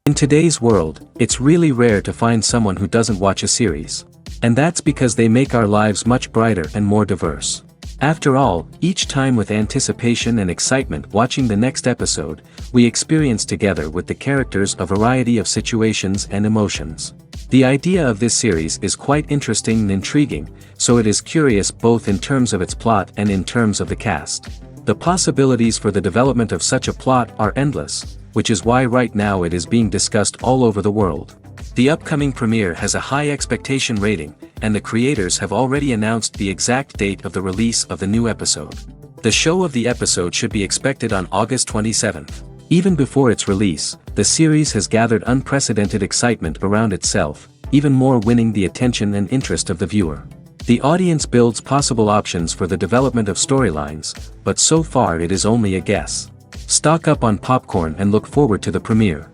In today's world, it's really rare to find someone who doesn't watch a series. And that's because they make our lives much brighter and more diverse. After all, each time with anticipation and excitement watching the next episode, we experience together with the characters a variety of situations and emotions. The idea of this series is quite interesting and intriguing, so it is curious both in terms of its plot and in terms of the cast. The possibilities for the development of such a plot are endless, which is why right now it is being discussed all over the world. The upcoming premiere has a high expectation rating, and the creators have already announced the exact date of the release of the new episode. The show of the episode should be expected on August 27th. Even before its release, the series has gathered unprecedented excitement around itself, even more winning the attention and interest of the viewer. The audience builds possible options for the development of storylines, but so far it is only a guess. Stock up on popcorn and look forward to the premiere.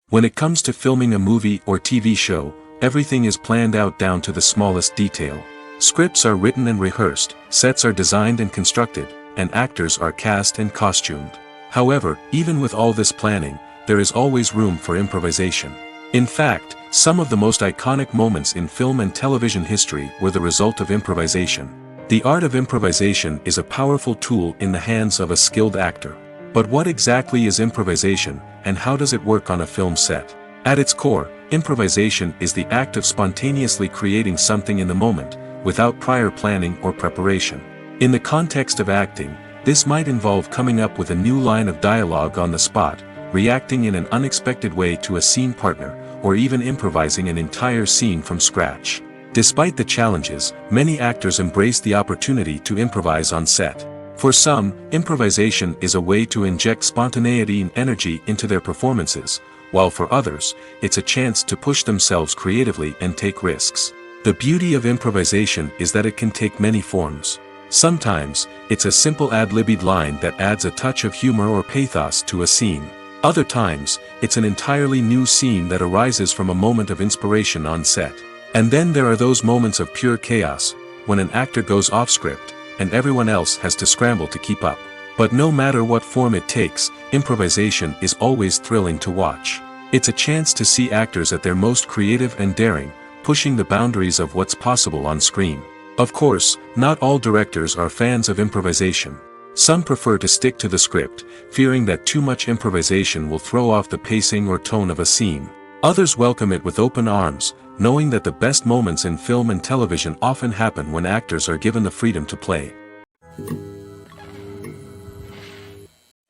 When it comes to filming a movie or TV show, everything is planned out down to the smallest detail. Scripts are written and rehearsed, sets are designed and constructed, and actors are cast and costumed. However, even with all this planning, there is always room for improvisation. In fact, some of the most iconic moments in film and television history were the result of improvisation. The art of improvisation is a powerful tool in the hands of a skilled actor. But what exactly is improvisation, and how does it work on a film set? At its core, improvisation is the act of spontaneously creating something in the moment, without prior planning or preparation. In the context of acting, this might involve coming up with a new line of dialogue on the spot, reacting in an unexpected way to a scene partner, or even improvising an entire scene from scratch. Despite the challenges, many actors embrace the opportunity to improvise on set. For some, improvisation is a way to inject spontaneity and energy into their performances, while for others, it's a chance to push themselves creatively and take risks. The beauty of improvisation is that it can take many forms. Sometimes, it's a simple ad-libbed line that adds a touch of humor or pathos to a scene. Other times, it's an entirely new scene that arises from a moment of inspiration on set. And then there are those moments of pure chaos, when an actor goes off script, and everyone else has to scramble to keep up. But no matter what form it takes, improvisation is always thrilling to watch. It's a chance to see actors at their most creative and daring, pushing the boundaries of what's possible on screen. Of course, not all directors are fans of improvisation. Some prefer to stick to the script, fearing that too much improvisation will throw off the pacing or tone of a scene. Others welcome it with open arms, knowing that the best moments in film and television often happen when actors are given the freedom to play.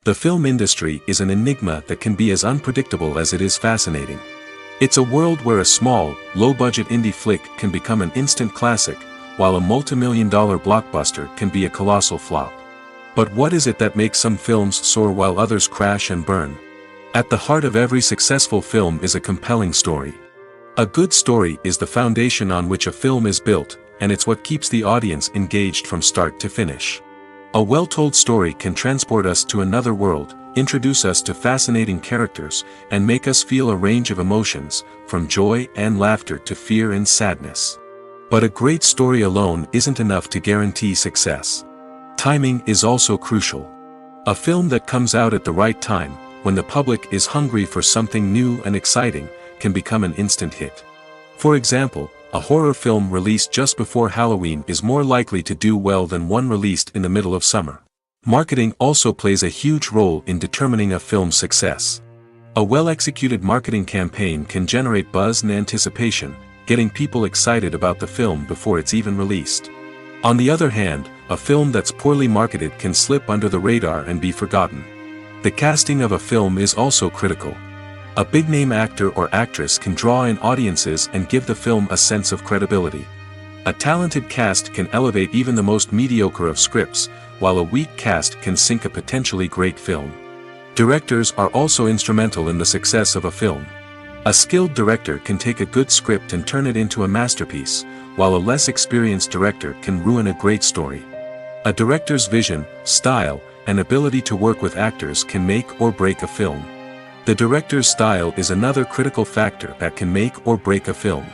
The film industry is an enigma that can be as unpredictable as it is fascinating. It's a world where a small, low-budget indie flick can become an instant classic, while a multi-million-dollar blockbuster can be a colossal flop. But what is it that makes some films soar while others crash and burn? At the heart of every successful film is a compelling story. A good story is the foundation on which a film is built, and it's what keeps the audience engaged from start to finish. A well-told story can transport us to another world, introduce us to fascinating characters, and make us feel a range of emotions, from joy and laughter to fear and sadness. But a great story alone isn't enough to guarantee success. Timing is also crucial. A film that comes out at the right time, when the public is hungry for something new and exciting, can become an instant hit. For example, a horror film released just before Halloween is more likely to do well than one released in the middle of summer. Marketing also plays a huge role in determining a film's success. A well-executed marketing campaign can generate buzz and anticipation, getting people excited about the film before it's even released. On the other hand, a film that's poorly marketed can slip under the radar and be forgotten. The casting of a film is also critical. A big-name actor or actress can draw in audiences and give the film a sense of credibility. A talented cast can elevate even the most mediocre of scripts, while a weak cast can sink a potentially great film. Directors are also instrumental in the success of a film. A skilled director can take a good script and turn it into a masterpiece, while a less experienced director can ruin a great story. A director's vision, style, and ability to work with actors can make or break a film. The director's style is another critical factor that can make or break a film.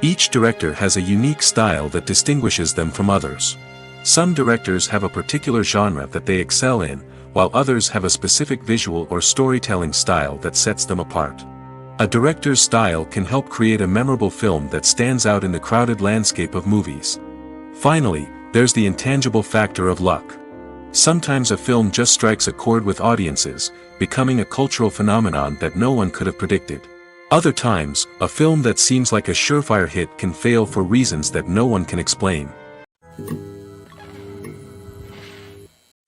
Each director has a unique style that distinguishes them from others. Some directors have a particular genre that they excel in, while others have a specific visual or storytelling style that sets them apart. A director's style can help create a memorable film that stands out in the crowded landscape of movies. Finally, there's the intangible factor of luck. Sometimes a film just strikes a chord with audiences, becoming a cultural phenomenon that no one could have predicted. Other times, a film that seems like a surefire hit can fail for reasons that no one can explain.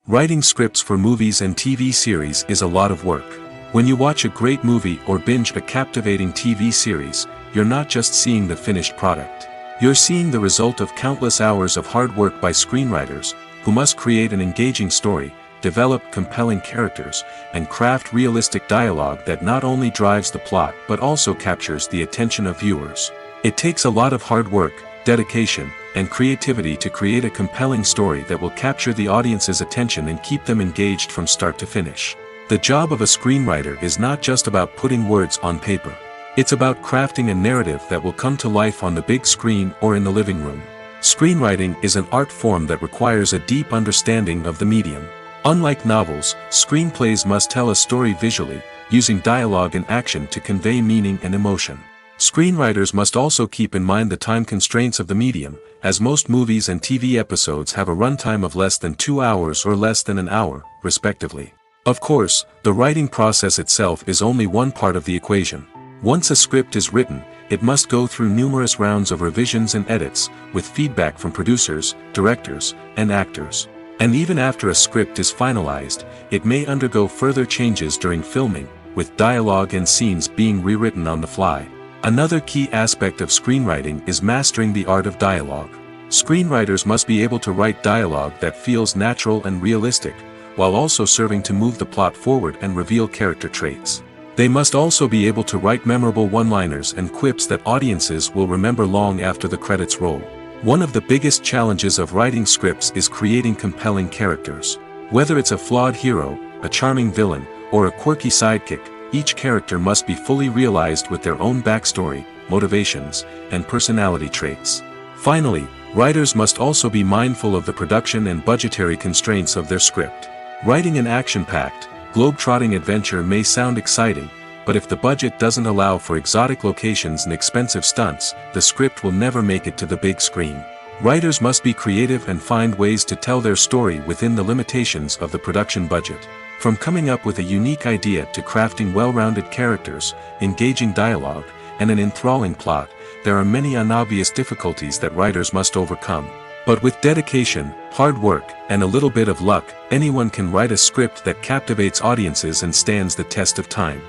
Writing scripts for movies and TV series is a lot of work. When you watch a great movie or binge a captivating TV series, you're not just seeing the finished product. You're seeing the result of countless hours of hard work by screenwriters, who must create an engaging story, develop compelling characters, and craft realistic dialogue that not only drives the plot but also captures the attention of viewers. It takes a lot of hard work, dedication, and creativity to create a compelling story that will capture the audience's attention and keep them engaged from start to finish. The job of a screenwriter is not just about putting words on paper. It's about crafting a narrative that will come to life on the big screen or in the living room. Screenwriting is an art form that requires a deep understanding of the medium. Unlike novels, screenplays must tell a story visually, using dialogue and action to convey meaning and emotion. Screenwriters must also keep in mind the time constraints of the medium, as most movies and TV episodes have a runtime of less than 2 hours or less than an hour, respectively. Of course, the writing process itself is only one part of the equation. Once a script is written, it must go through numerous rounds of revisions and edits, with feedback from producers, directors, and actors. And even after a script is finalized, it may undergo further changes during filming, with dialogue and scenes being rewritten on the fly. Another key aspect of screenwriting is mastering the art of dialogue. Screenwriters must be able to write dialogue that feels natural and realistic, while also serving to move the plot forward and reveal character traits. They must also be able to write memorable one-liners and quips that audiences will remember long after the credits roll. One of the biggest challenges of writing scripts is creating compelling characters. Whether it's a flawed hero, a charming villain, or a quirky sidekick, each character must be fully realized with their own backstory, motivations, and personality traits. Finally, writers must also be mindful of the production and budgetary constraints of their script. Writing an action-packed, globe-trotting adventure may sound exciting, but if the budget doesn't allow for exotic locations and expensive stunts, the script will never make it to the big screen. Writers must be creative and find ways to tell their story within the limitations of the production budget. From coming up with a unique idea to crafting well-rounded characters, engaging dialogue, and an enthralling plot, there are many unobvious difficulties that writers must overcome. But with dedication, hard work, and a little bit of luck, anyone can write a script that captivates audiences and stands the test of time.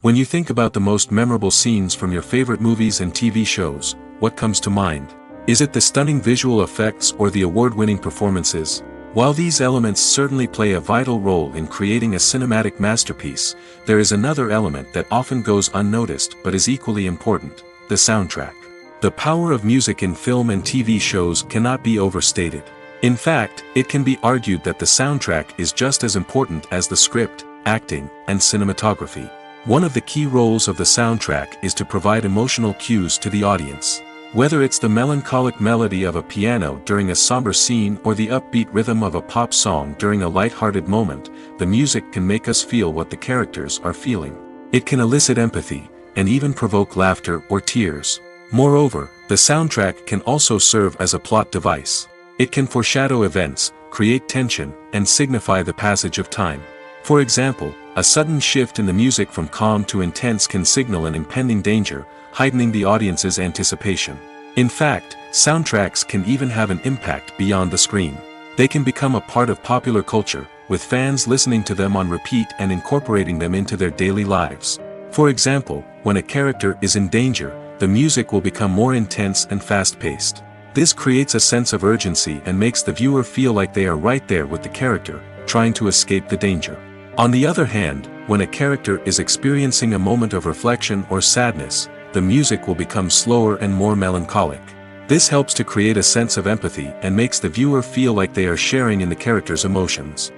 When you think about the most memorable scenes from your favorite movies and TV shows, what comes to mind? Is it the stunning visual effects or the award-winning performances? While these elements certainly play a vital role in creating a cinematic masterpiece, there is another element that often goes unnoticed but is equally important: the soundtrack. The power of music in film and TV shows cannot be overstated. In fact, it can be argued that the soundtrack is just as important as the script, acting, and cinematography. One of the key roles of the soundtrack is to provide emotional cues to the audience. Whether it's the melancholic melody of a piano during a somber scene or the upbeat rhythm of a pop song during a light-hearted moment, the music can make us feel what the characters are feeling. It can elicit empathy, and even provoke laughter or tears. Moreover, the soundtrack can also serve as a plot device. It can foreshadow events, create tension, and signify the passage of time. For example, a sudden shift in the music from calm to intense can signal an impending danger, heightening the audience's anticipation. In fact, soundtracks can even have an impact beyond the screen. They can become a part of popular culture, with fans listening to them on repeat and incorporating them into their daily lives. For example, when a character is in danger, the music will become more intense and fast-paced. This creates a sense of urgency and makes the viewer feel like they are right there with the character, trying to escape the danger. On the other hand, when a character is experiencing a moment of reflection or sadness, the music will become slower and more melancholic. This helps to create a sense of empathy and makes the viewer feel like they are sharing in the character's emotions.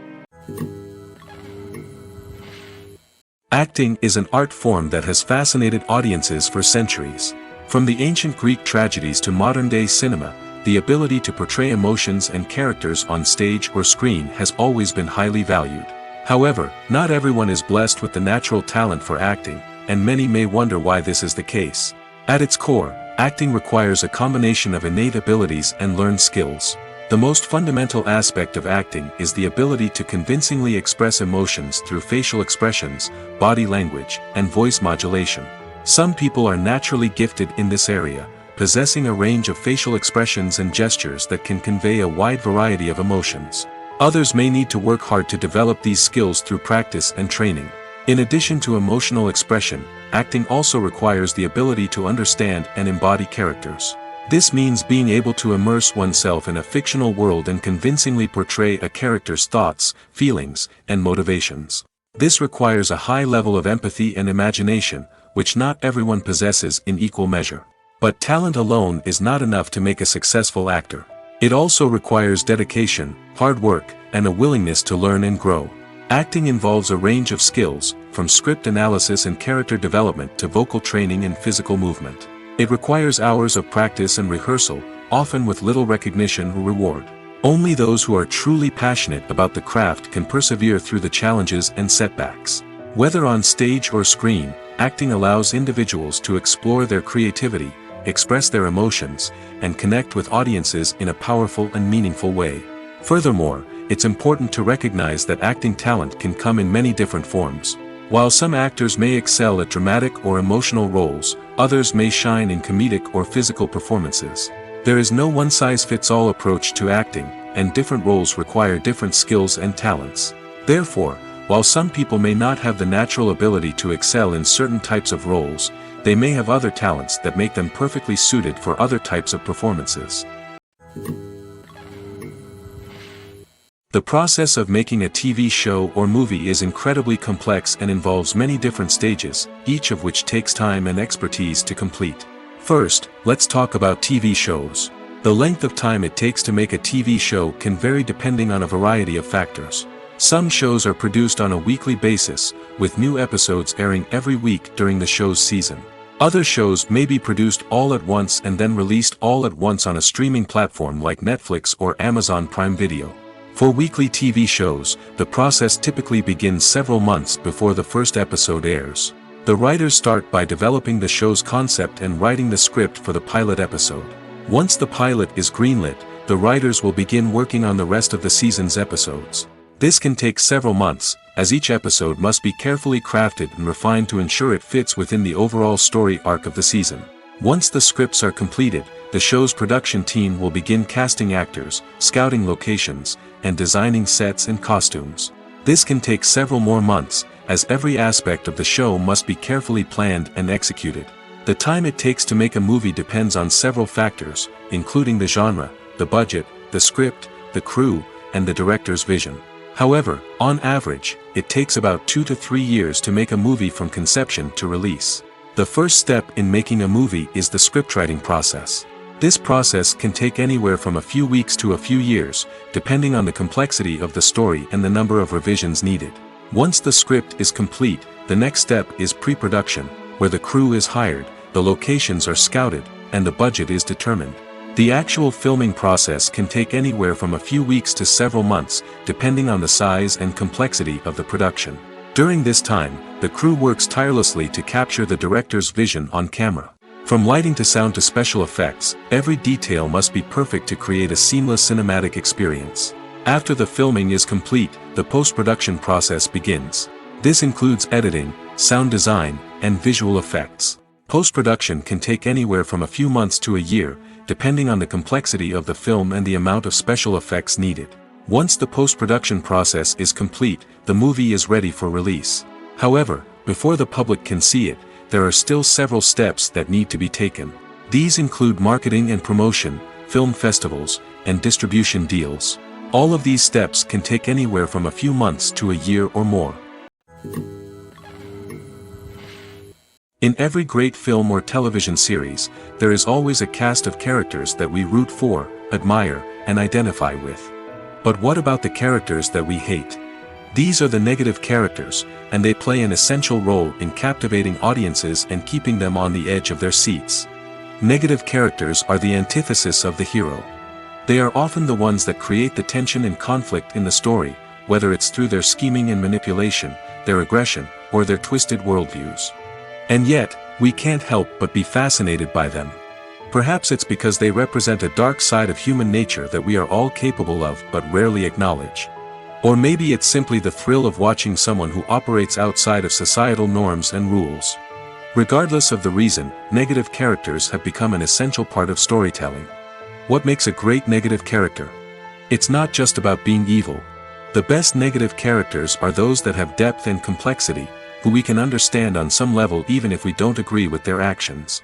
Acting is an art form that has fascinated audiences for centuries. From the ancient Greek tragedies to modern-day cinema, the ability to portray emotions and characters on stage or screen has always been highly valued. However, not everyone is blessed with the natural talent for acting, and many may wonder why this is the case. At its core, acting requires a combination of innate abilities and learned skills. The most fundamental aspect of acting is the ability to convincingly express emotions through facial expressions, body language, and voice modulation. Some people are naturally gifted in this area, possessing a range of facial expressions and gestures that can convey a wide variety of emotions. Others may need to work hard to develop these skills through practice and training. In addition to emotional expression, acting also requires the ability to understand and embody characters. This means being able to immerse oneself in a fictional world and convincingly portray a character's thoughts, feelings, and motivations. This requires a high level of empathy and imagination, which not everyone possesses in equal measure. But talent alone is not enough to make a successful actor. It also requires dedication, hard work, and a willingness to learn and grow. Acting involves a range of skills, from script analysis and character development to vocal training and physical movement. It requires hours of practice and rehearsal, often with little recognition or reward. Only those who are truly passionate about the craft can persevere through the challenges and setbacks. Whether on stage or screen, acting allows individuals to explore their creativity, express their emotions, and connect with audiences in a powerful and meaningful way. Furthermore, it's important to recognize that acting talent can come in many different forms. While some actors may excel at dramatic or emotional roles, others may shine in comedic or physical performances. There is no one-size-fits-all approach to acting, and different roles require different skills and talents. Therefore, while some people may not have the natural ability to excel in certain types of roles, they may have other talents that make them perfectly suited for other types of performances. The process of making a TV show or movie is incredibly complex and involves many different stages, each of which takes time and expertise to complete. First, let's talk about TV shows. The length of time it takes to make a TV show can vary depending on a variety of factors. Some shows are produced on a weekly basis, with new episodes airing every week during the show's season. Other shows may be produced all at once and then released all at once on a streaming platform like Netflix or Amazon Prime Video. For weekly TV shows, the process typically begins several months before the first episode airs. The writers start by developing the show's concept and writing the script for the pilot episode. Once the pilot is greenlit, the writers will begin working on the rest of the season's episodes. This can take several months, as each episode must be carefully crafted and refined to ensure it fits within the overall story arc of the season. Once the scripts are completed, the show's production team will begin casting actors, scouting locations, and designing sets and costumes. This can take several more months, as every aspect of the show must be carefully planned and executed. The time it takes to make a movie depends on several factors, including the genre, the budget, the script, the crew, and the director's vision. However, on average, it takes about 2 to 3 years to make a movie from conception to release. The first step in making a movie is the scriptwriting process. This process can take anywhere from a few weeks to a few years, depending on the complexity of the story and the number of revisions needed. Once the script is complete, the next step is pre-production, where the crew is hired, the locations are scouted, and the budget is determined. The actual filming process can take anywhere from a few weeks to several months, depending on the size and complexity of the production. During this time, the crew works tirelessly to capture the director's vision on camera. From lighting to sound to special effects, every detail must be perfect to create a seamless cinematic experience. After the filming is complete, the post-production process begins. This includes editing, sound design, and visual effects. Post-production can take anywhere from a few months to a year, depending on the complexity of the film and the amount of special effects needed. Once the post-production process is complete, the movie is ready for release. However, before the public can see it, there are still several steps that need to be taken. These include marketing and promotion, film festivals, and distribution deals. All of these steps can take anywhere from a few months to a year or more. In every great film or television series, there is always a cast of characters that we root for, admire, and identify with. But what about the characters that we hate? These are the negative characters, and they play an essential role in captivating audiences and keeping them on the edge of their seats. Negative characters are the antithesis of the hero. They are often the ones that create the tension and conflict in the story, whether it's through their scheming and manipulation, their aggression, or their twisted worldviews. And yet, we can't help but be fascinated by them. Perhaps it's because they represent a dark side of human nature that we are all capable of but rarely acknowledge. Or maybe it's simply the thrill of watching someone who operates outside of societal norms and rules. Regardless of the reason, negative characters have become an essential part of storytelling. What makes a great negative character? It's not just about being evil. The best negative characters are those that have depth and complexity, who we can understand on some level even if we don't agree with their actions.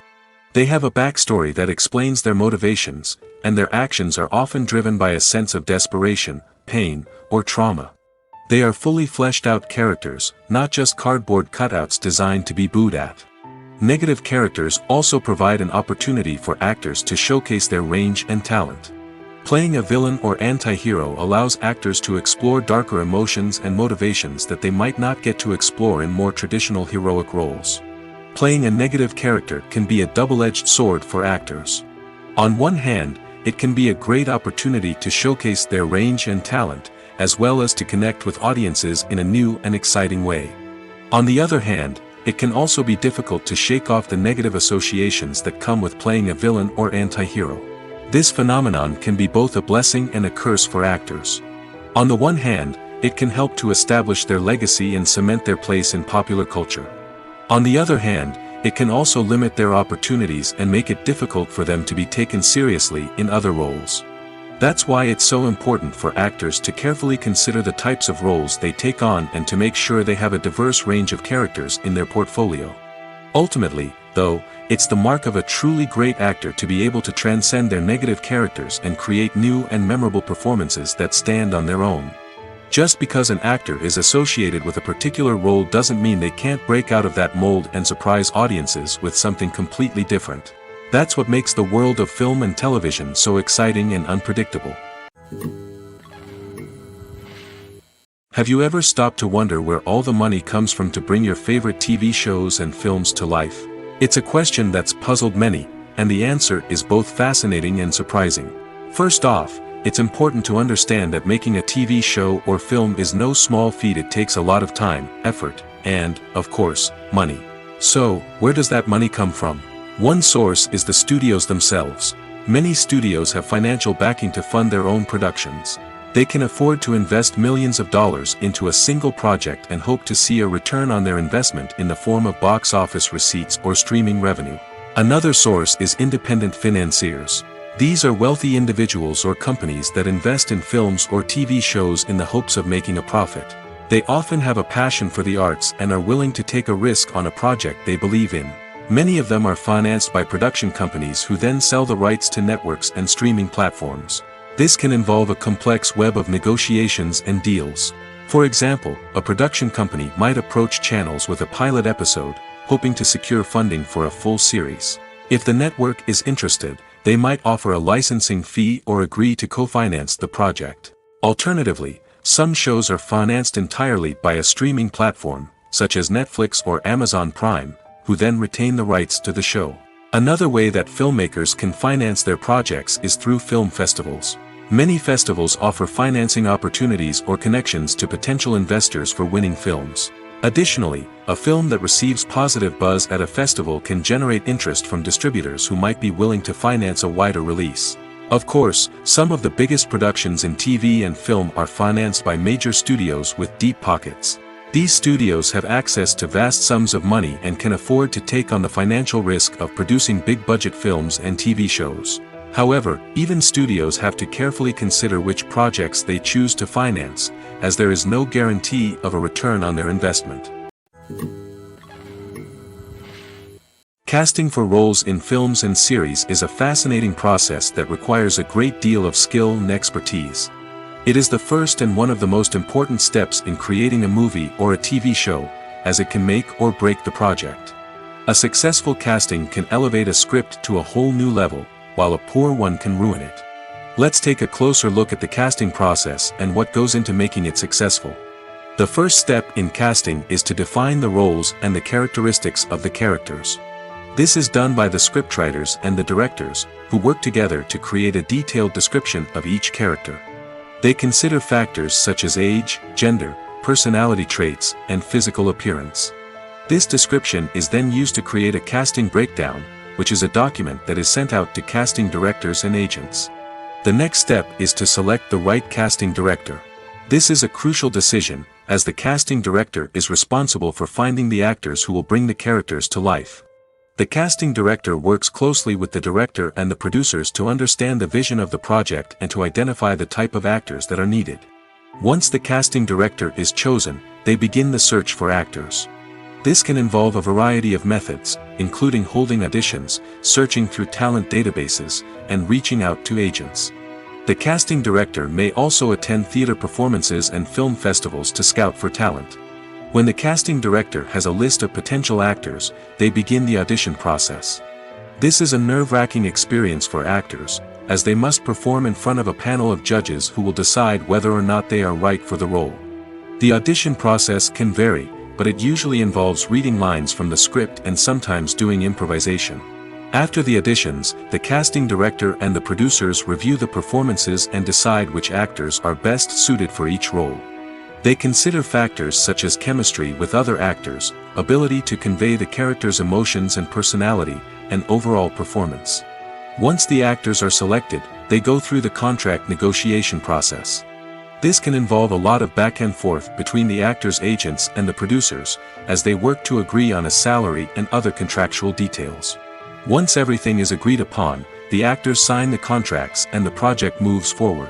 They have a backstory that explains their motivations, and their actions are often driven by a sense of desperation, pain, or trauma. They are fully fleshed out characters, not just cardboard cutouts designed to be booed at. Negative characters also provide an opportunity for actors to showcase their range and talent. Playing a villain or anti-hero allows actors to explore darker emotions and motivations that they might not get to explore in more traditional heroic roles. Playing a negative character can be a double-edged sword for actors. On one hand, it can be a great opportunity to showcase their range and talent, as well as to connect with audiences in a new and exciting way. On the other hand, it can also be difficult to shake off the negative associations that come with playing a villain or anti-hero. This phenomenon can be both a blessing and a curse for actors. On the one hand, it can help to establish their legacy and cement their place in popular culture. On the other hand, it can also limit their opportunities and make it difficult for them to be taken seriously in other roles. That's why it's so important for actors to carefully consider the types of roles they take on and to make sure they have a diverse range of characters in their portfolio. Ultimately, though, it's the mark of a truly great actor to be able to transcend their negative characters and create new and memorable performances that stand on their own. Just because an actor is associated with a particular role doesn't mean they can't break out of that mold and surprise audiences with something completely different. That's what makes the world of film and television so exciting and unpredictable. Have you ever stopped to wonder where all the money comes from to bring your favorite TV shows and films to life? It's a question that's puzzled many, and the answer is both fascinating and surprising. First off, it's important to understand that making a TV show or film is no small feat. It takes a lot of time, effort, and, of course, money. So, where does that money come from? One source is the studios themselves. Many studios have financial backing to fund their own productions. They can afford to invest millions of dollars into a single project and hope to see a return on their investment in the form of box office receipts or streaming revenue. Another source is independent financiers. These are wealthy individuals or companies that invest in films or TV shows in the hopes of making a profit. They often have a passion for the arts and are willing to take a risk on a project they believe in. Many of them are financed by production companies who then sell the rights to networks and streaming platforms. This can involve a complex web of negotiations and deals. For example, a production company might approach channels with a pilot episode, hoping to secure funding for a full series. If the network is interested, they might offer a licensing fee or agree to co-finance the project. Alternatively, some shows are financed entirely by a streaming platform, such as Netflix or Amazon Prime, who then retain the rights to the show. Another way that filmmakers can finance their projects is through film festivals. Many festivals offer financing opportunities or connections to potential investors for winning films. Additionally, a film that receives positive buzz at a festival can generate interest from distributors who might be willing to finance a wider release. Of course, some of the biggest productions in TV and film are financed by major studios with deep pockets. These studios have access to vast sums of money and can afford to take on the financial risk of producing big-budget films and TV shows. However, even studios have to carefully consider which projects they choose to finance, as there is no guarantee of a return on their investment. Casting for roles in films and series is a fascinating process that requires a great deal of skill and expertise. It is the first and one of the most important steps in creating a movie or a TV show, as it can make or break the project. A successful casting can elevate a script to a whole new level, while a poor one can ruin it. Let's take a closer look at the casting process and what goes into making it successful. The first step in casting is to define the roles and the characteristics of the characters. This is done by the scriptwriters and the directors, who work together to create a detailed description of each character. They consider factors such as age, gender, personality traits, and physical appearance. This description is then used to create a casting breakdown, which is a document that is sent out to casting directors and agents. The next step is to select the right casting director. This is a crucial decision, as the casting director is responsible for finding the actors who will bring the characters to life. The casting director works closely with the director and the producers to understand the vision of the project and to identify the type of actors that are needed. Once the casting director is chosen, they begin the search for actors. This can involve a variety of methods, including holding auditions, searching through talent databases, and reaching out to agents. The casting director may also attend theater performances and film festivals to scout for talent. When the casting director has a list of potential actors, they begin the audition process. This is a nerve-wracking experience for actors, as they must perform in front of a panel of judges who will decide whether or not they are right for the role. The audition process can vary, but it usually involves reading lines from the script and sometimes doing improvisation. After the auditions, the casting director and the producers review the performances and decide which actors are best suited for each role. They consider factors such as chemistry with other actors, ability to convey the character's emotions and personality, and overall performance. Once the actors are selected, they go through the contract negotiation process. This can involve a lot of back and forth between the actors' agents and the producers, as they work to agree on a salary and other contractual details. Once everything is agreed upon, the actors sign the contracts and the project moves forward.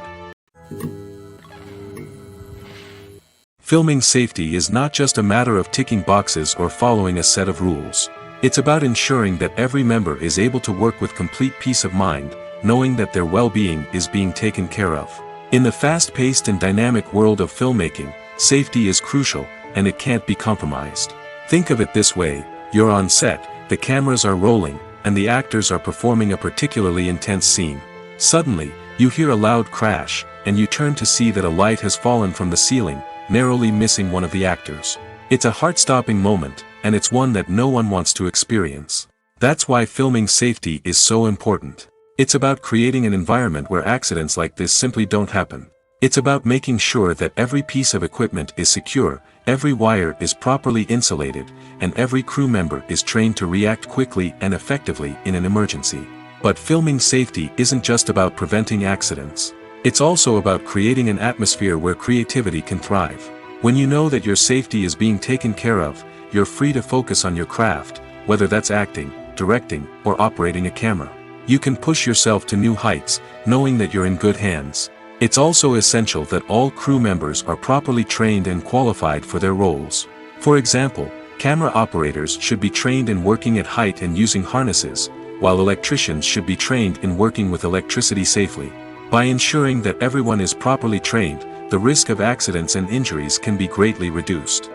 Filming safety is not just a matter of ticking boxes or following a set of rules. It's about ensuring that every member is able to work with complete peace of mind, knowing that their well-being is being taken care of. In the fast-paced and dynamic world of filmmaking, safety is crucial, and it can't be compromised. Think of it this way: you're on set, the cameras are rolling, and the actors are performing a particularly intense scene. Suddenly, you hear a loud crash, and you turn to see that a light has fallen from the ceiling, narrowly missing one of the actors. It's a heart-stopping moment, and it's one that no one wants to experience. That's why filming safety is so important. It's about creating an environment where accidents like this simply don't happen. It's about making sure that every piece of equipment is secure, every wire is properly insulated, and every crew member is trained to react quickly and effectively in an emergency. But filming safety isn't just about preventing accidents. It's also about creating an atmosphere where creativity can thrive. When you know that your safety is being taken care of, you're free to focus on your craft, whether that's acting, directing, or operating a camera. You can push yourself to new heights, knowing that you're in good hands. It's also essential that all crew members are properly trained and qualified for their roles. For example, camera operators should be trained in working at height and using harnesses, while electricians should be trained in working with electricity safely. By ensuring that everyone is properly trained, the risk of accidents and injuries can be greatly reduced.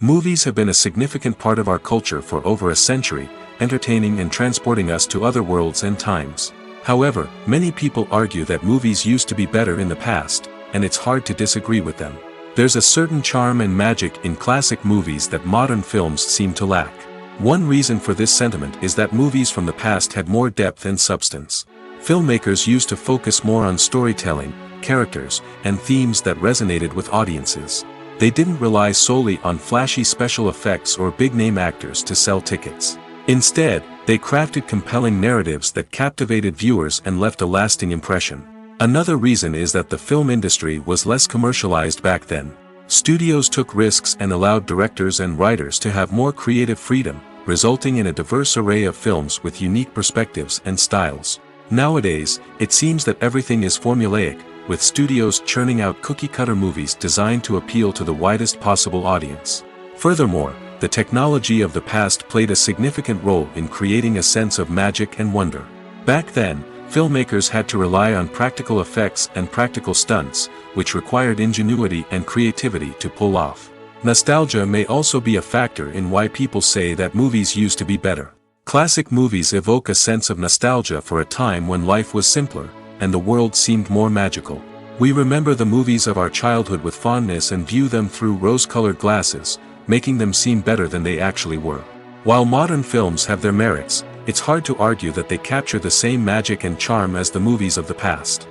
Movies have been a significant part of our culture for over a century, entertaining and transporting us to other worlds and times. However, many people argue that movies used to be better in the past, and it's hard to disagree with them. There's a certain charm and magic in classic movies that modern films seem to lack. One reason for this sentiment is that movies from the past had more depth and substance. Filmmakers used to focus more on storytelling, characters, and themes that resonated with audiences. They didn't rely solely on flashy special effects or big-name actors to sell tickets. Instead, they crafted compelling narratives that captivated viewers and left a lasting impression. Another reason is that the film industry was less commercialized back then. Studios took risks and allowed directors and writers to have more creative freedom, resulting in a diverse array of films with unique perspectives and styles. Nowadays, it seems that everything is formulaic, with studios churning out cookie-cutter movies designed to appeal to the widest possible audience. Furthermore, the technology of the past played a significant role in creating a sense of magic and wonder. Back then, filmmakers had to rely on practical effects and practical stunts, which required ingenuity and creativity to pull off. Nostalgia may also be a factor in why people say that movies used to be better. Classic movies evoke a sense of nostalgia for a time when life was simpler, and the world seemed more magical. We remember the movies of our childhood with fondness and view them through rose-colored glasses, making them seem better than they actually were. While modern films have their merits, it's hard to argue that they capture the same magic and charm as the movies of the past.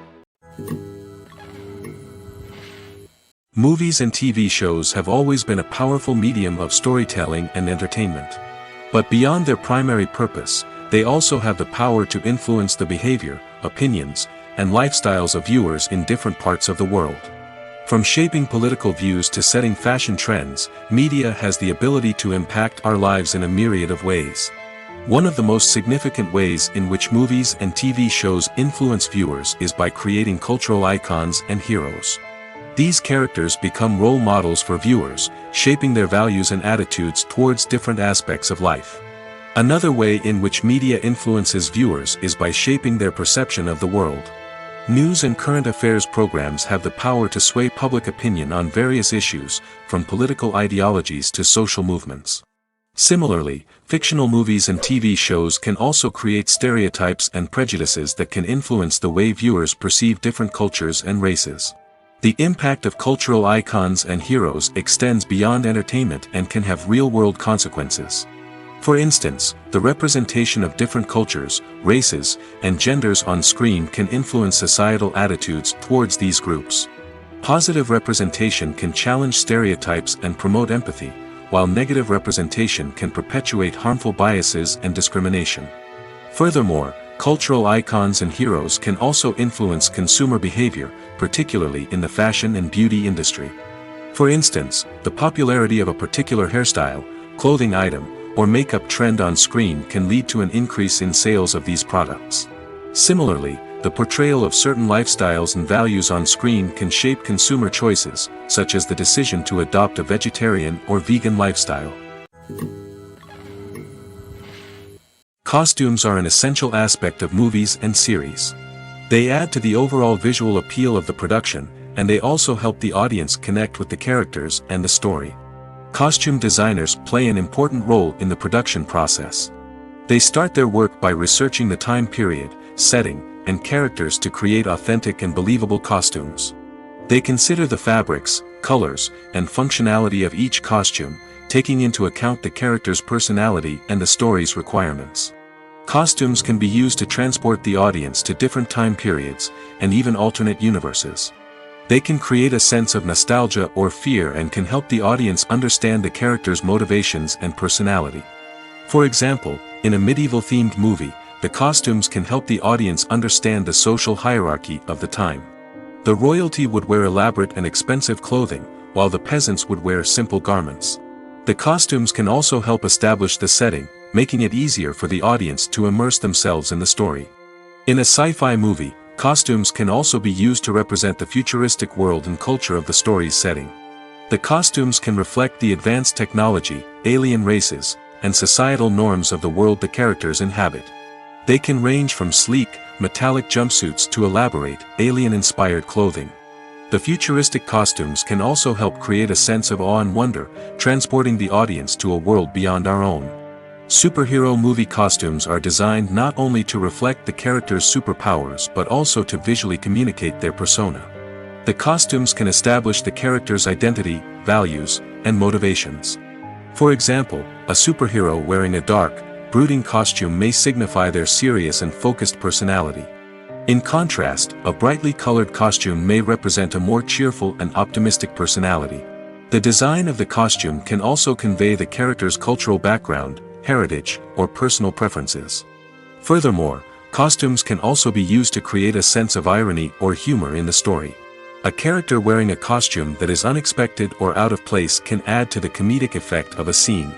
Movies and TV shows have always been a powerful medium of storytelling and entertainment. But beyond their primary purpose, they also have the power to influence the behavior, opinions, and lifestyles of viewers in different parts of the world. From shaping political views to setting fashion trends, media has the ability to impact our lives in a myriad of ways. One of the most significant ways in which movies and TV shows influence viewers is by creating cultural icons and heroes. These characters become role models for viewers, shaping their values and attitudes towards different aspects of life. Another way in which media influences viewers is by shaping their perception of the world. News and current affairs programs have the power to sway public opinion on various issues, from political ideologies to social movements. Similarly, fictional movies and TV shows can also create stereotypes and prejudices that can influence the way viewers perceive different cultures and races. The impact of cultural icons and heroes extends beyond entertainment and can have real-world consequences. For instance, the representation of different cultures, races, and genders on screen can influence societal attitudes towards these groups. Positive representation can challenge stereotypes and promote empathy, while negative representation can perpetuate harmful biases and discrimination. Furthermore, cultural icons and heroes can also influence consumer behavior, particularly in the fashion and beauty industry. For instance, the popularity of a particular hairstyle, clothing item, or makeup trend on screen can lead to an increase in sales of these products. Similarly, the portrayal of certain lifestyles and values on screen can shape consumer choices, such as the decision to adopt a vegetarian or vegan lifestyle. Costumes are an essential aspect of movies and series. They add to the overall visual appeal of the production, and they also help the audience connect with the characters and the story. Costume designers play an important role in the production process. They start their work by researching the time period, setting, and characters to create authentic and believable costumes. They consider the fabrics, colors, and functionality of each costume, taking into account the character's personality and the story's requirements. Costumes can be used to transport the audience to different time periods, and even alternate universes. They can create a sense of nostalgia or fear and can help the audience understand the character's motivations and personality. For example, in a medieval-themed movie, the costumes can help the audience understand the social hierarchy of the time. The royalty would wear elaborate and expensive clothing, while the peasants would wear simple garments. The costumes can also help establish the setting, making it easier for the audience to immerse themselves in the story. In a sci-fi movie, costumes can also be used to represent the futuristic world and culture of the story's setting. The costumes can reflect the advanced technology, alien races, and societal norms of the world the characters inhabit. They can range from sleek, metallic jumpsuits to elaborate, alien-inspired clothing. The futuristic costumes can also help create a sense of awe and wonder, transporting the audience to a world beyond our own. Superhero movie costumes are designed not only to reflect the character's superpowers but also to visually communicate their persona. The costumes can establish the character's identity, values, and motivations. For example, a superhero wearing a dark, brooding costume may signify their serious and focused personality. In contrast, a brightly colored costume may represent a more cheerful and optimistic personality. The design of the costume can also convey the character's cultural background, heritage, or personal preferences. Furthermore, costumes can also be used to create a sense of irony or humor in the story. A character wearing a costume that is unexpected or out of place can add to the comedic effect of a scene.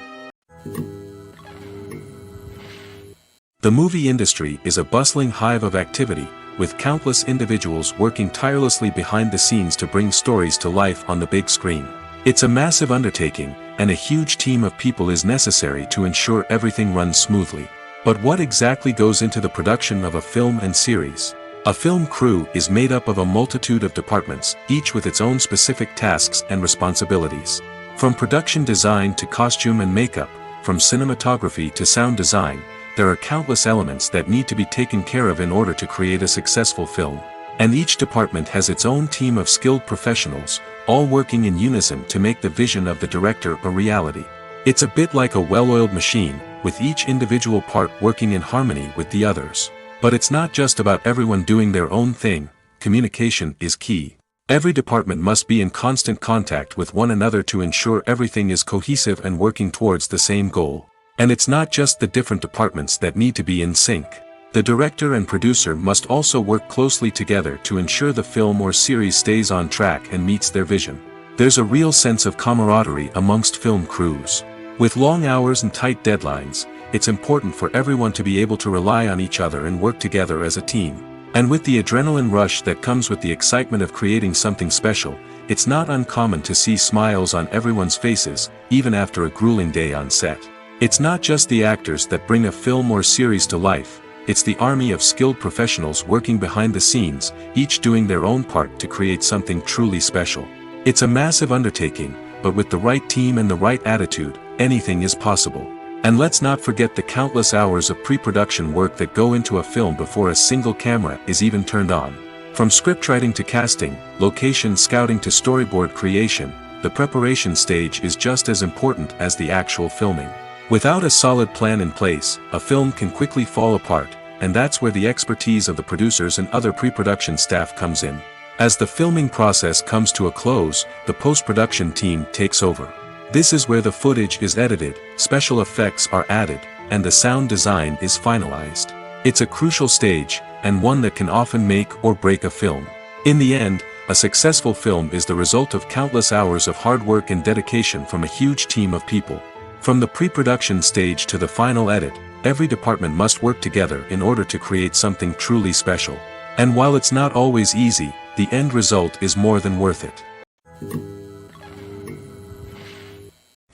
The movie industry is a bustling hive of activity, with countless individuals working tirelessly behind the scenes to bring stories to life on the big screen. It's a massive undertaking, and a huge team of people is necessary to ensure everything runs smoothly. But what exactly goes into the production of a film and series? A film crew is made up of a multitude of departments, each with its own specific tasks and responsibilities. From production design to costume and makeup, from cinematography to sound design, there are countless elements that need to be taken care of in order to create a successful film. And each department has its own team of skilled professionals, all working in unison to make the vision of the director a reality. It's a bit like a well-oiled machine, with each individual part working in harmony with the others. But it's not just about everyone doing their own thing. Communication is key. Every department must be in constant contact with one another to ensure everything is cohesive and working towards the same goal. And it's not just the different departments that need to be in sync. The director and producer must also work closely together to ensure the film or series stays on track and meets their vision. There's a real sense of camaraderie amongst film crews. With long hours and tight deadlines, it's important for everyone to be able to rely on each other and work together as a team. And with the adrenaline rush that comes with the excitement of creating something special, it's not uncommon to see smiles on everyone's faces, even after a grueling day on set. It's not just the actors that bring a film or series to life, it's the army of skilled professionals working behind the scenes, each doing their own part to create something truly special. It's a massive undertaking, but with the right team and the right attitude, anything is possible. And let's not forget the countless hours of pre-production work that go into a film before a single camera is even turned on. From scriptwriting to casting, location scouting to storyboard creation, the preparation stage is just as important as the actual filming. Without a solid plan in place, a film can quickly fall apart, and that's where the expertise of the producers and other pre-production staff comes in. As the filming process comes to a close, the post-production team takes over. This is where the footage is edited, special effects are added, and the sound design is finalized. It's a crucial stage, and one that can often make or break a film. In the end, a successful film is the result of countless hours of hard work and dedication from a huge team of people. From the pre-production stage to the final edit, every department must work together in order to create something truly special. And while it's not always easy, the end result is more than worth it.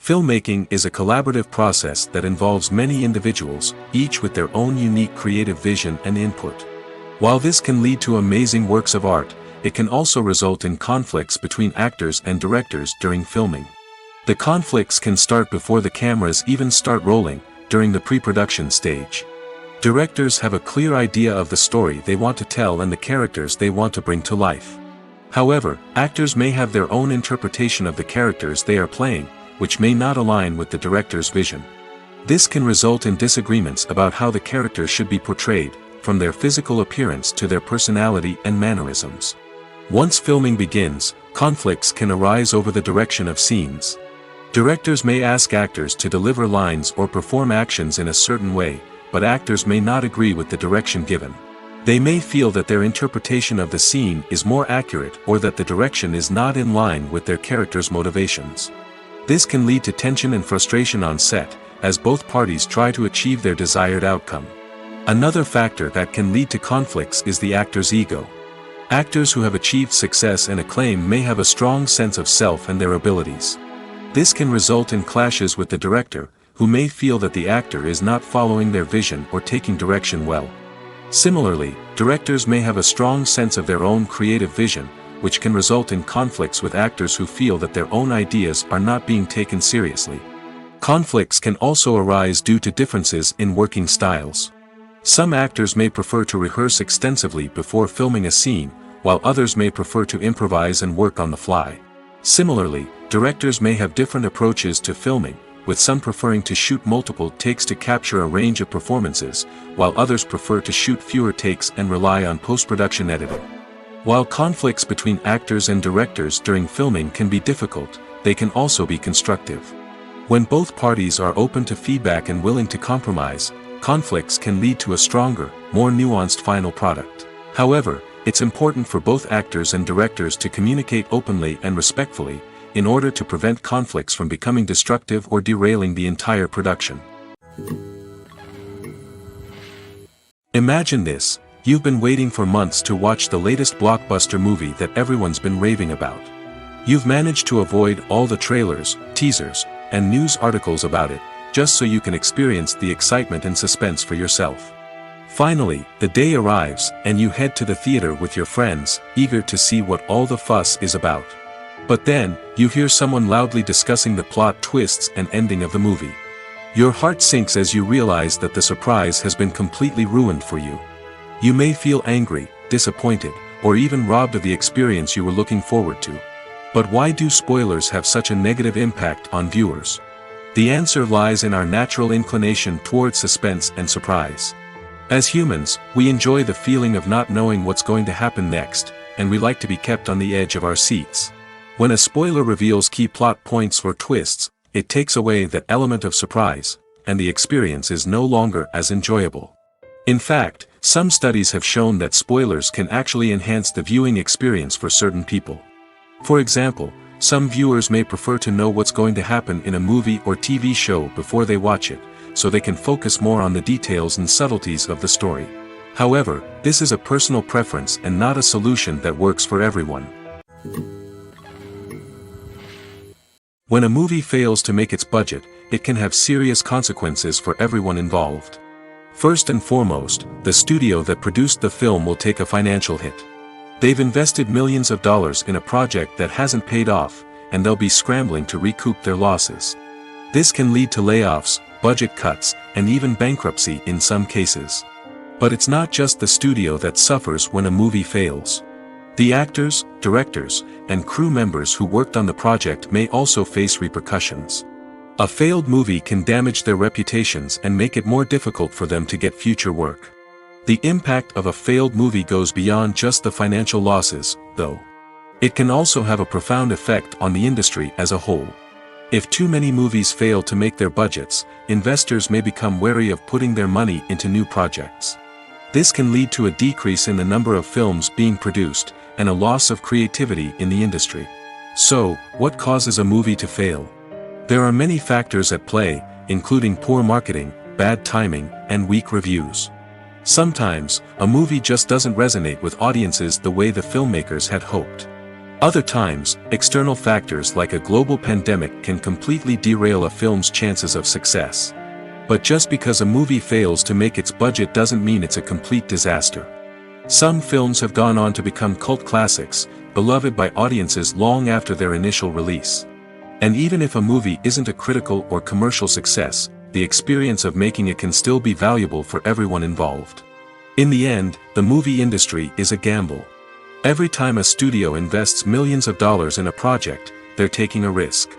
Filmmaking is a collaborative process that involves many individuals, each with their own unique creative vision and input. While this can lead to amazing works of art, it can also result in conflicts between actors and directors during filming. The conflicts can start before the cameras even start rolling, during the pre-production stage. Directors have a clear idea of the story they want to tell and the characters they want to bring to life. However, actors may have their own interpretation of the characters they are playing, which may not align with the director's vision. This can result in disagreements about how the characters should be portrayed, from their physical appearance to their personality and mannerisms. Once filming begins, conflicts can arise over the direction of scenes. Directors may ask actors to deliver lines or perform actions in a certain way, but actors may not agree with the direction given. They may feel that their interpretation of the scene is more accurate or that the direction is not in line with their character's motivations. This can lead to tension and frustration on set, as both parties try to achieve their desired outcome. Another factor that can lead to conflicts is the actor's ego. Actors who have achieved success and acclaim may have a strong sense of self and their abilities. This can result in clashes with the director, who may feel that the actor is not following their vision or taking direction well. Similarly, directors may have a strong sense of their own creative vision, which can result in conflicts with actors who feel that their own ideas are not being taken seriously. Conflicts can also arise due to differences in working styles. Some actors may prefer to rehearse extensively before filming a scene, while others may prefer to improvise and work on the fly. Similarly, directors may have different approaches to filming, with some preferring to shoot multiple takes to capture a range of performances, while others prefer to shoot fewer takes and rely on post-production editing. While conflicts between actors and directors during filming can be difficult, they can also be constructive. When both parties are open to feedback and willing to compromise, conflicts can lead to a stronger, more nuanced final product. However, it's important for both actors and directors to communicate openly and respectfully, in order to prevent conflicts from becoming destructive or derailing the entire production. Imagine this: you've been waiting for months to watch the latest blockbuster movie that everyone's been raving about. You've managed to avoid all the trailers, teasers, and news articles about it, just so you can experience the excitement and suspense for yourself. Finally, the day arrives, and you head to the theater with your friends, eager to see what all the fuss is about. But then, you hear someone loudly discussing the plot twists and ending of the movie. Your heart sinks as you realize that the surprise has been completely ruined for you. You may feel angry, disappointed, or even robbed of the experience you were looking forward to. But why do spoilers have such a negative impact on viewers? The answer lies in our natural inclination towards suspense and surprise. As humans, we enjoy the feeling of not knowing what's going to happen next, and we like to be kept on the edge of our seats. When a spoiler reveals key plot points or twists, it takes away that element of surprise, and the experience is no longer as enjoyable. In fact, some studies have shown that spoilers can actually enhance the viewing experience for certain people. For example, some viewers may prefer to know what's going to happen in a movie or TV show before they watch it, so they can focus more on the details and subtleties of the story. However, this is a personal preference and not a solution that works for everyone. When a movie fails to make its budget, it can have serious consequences for everyone involved. First and foremost, the studio that produced the film will take a financial hit. They've invested millions of dollars in a project that hasn't paid off, and they'll be scrambling to recoup their losses. This can lead to layoffs, budget cuts, and even bankruptcy in some cases. But it's not just the studio that suffers when a movie fails. The actors, directors, and crew members who worked on the project may also face repercussions. A failed movie can damage their reputations and make it more difficult for them to get future work. The impact of a failed movie goes beyond just the financial losses, though. It can also have a profound effect on the industry as a whole. If too many movies fail to make their budgets, investors may become wary of putting their money into new projects. This can lead to a decrease in the number of films being produced, and a loss of creativity in the industry. So, what causes a movie to fail? There are many factors at play, including poor marketing, bad timing, and weak reviews. Sometimes, a movie just doesn't resonate with audiences the way the filmmakers had hoped. Other times, external factors like a global pandemic can completely derail a film's chances of success. But just because a movie fails to make its budget doesn't mean it's a complete disaster. Some films have gone on to become cult classics, beloved by audiences long after their initial release. And even if a movie isn't a critical or commercial success, the experience of making it can still be valuable for everyone involved. In the end, the movie industry is a gamble. Every time a studio invests millions of dollars in a project, they're taking a risk.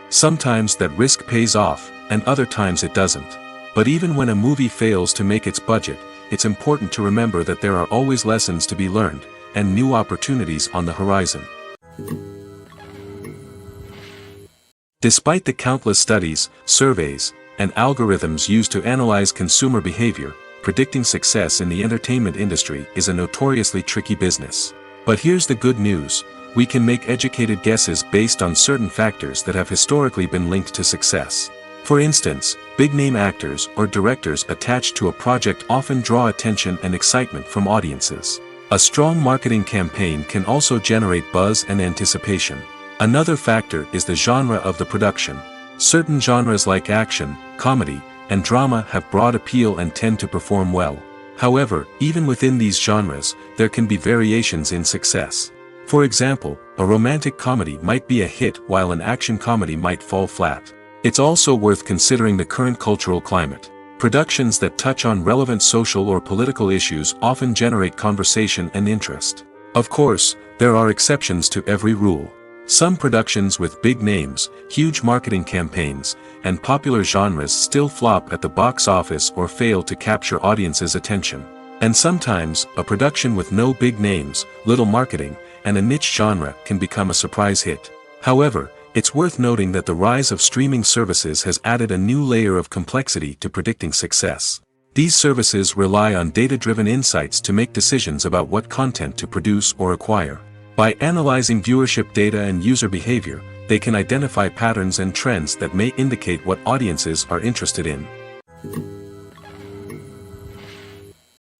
Sometimes that risk pays off, and other times it doesn't. But even when a movie fails to make its budget, it's important to remember that there are always lessons to be learned, and new opportunities on the horizon. Despite the countless studies, surveys, and algorithms used to analyze consumer behavior, predicting success in the entertainment industry is a notoriously tricky business. But here's the good news: we can make educated guesses based on certain factors that have historically been linked to success. For instance, big-name actors or directors attached to a project often draw attention and excitement from audiences. A strong marketing campaign can also generate buzz and anticipation. Another factor is the genre of the production. Certain genres like action, comedy, and drama have broad appeal and tend to perform well. However, even within these genres, there can be variations in success. For example, a romantic comedy might be a hit while an action comedy might fall flat. It's also worth considering the current cultural climate. Productions that touch on relevant social or political issues often generate conversation and interest. Of course, there are exceptions to every rule. Some productions with big names, huge marketing campaigns, and popular genres still flop at the box office or fail to capture audiences' attention. And sometimes, a production with no big names, little marketing, and a niche genre can become a surprise hit. However, it's worth noting that the rise of streaming services has added a new layer of complexity to predicting success. These services rely on data-driven insights to make decisions about what content to produce or acquire. By analyzing viewership data and user behavior, they can identify patterns and trends that may indicate what audiences are interested in.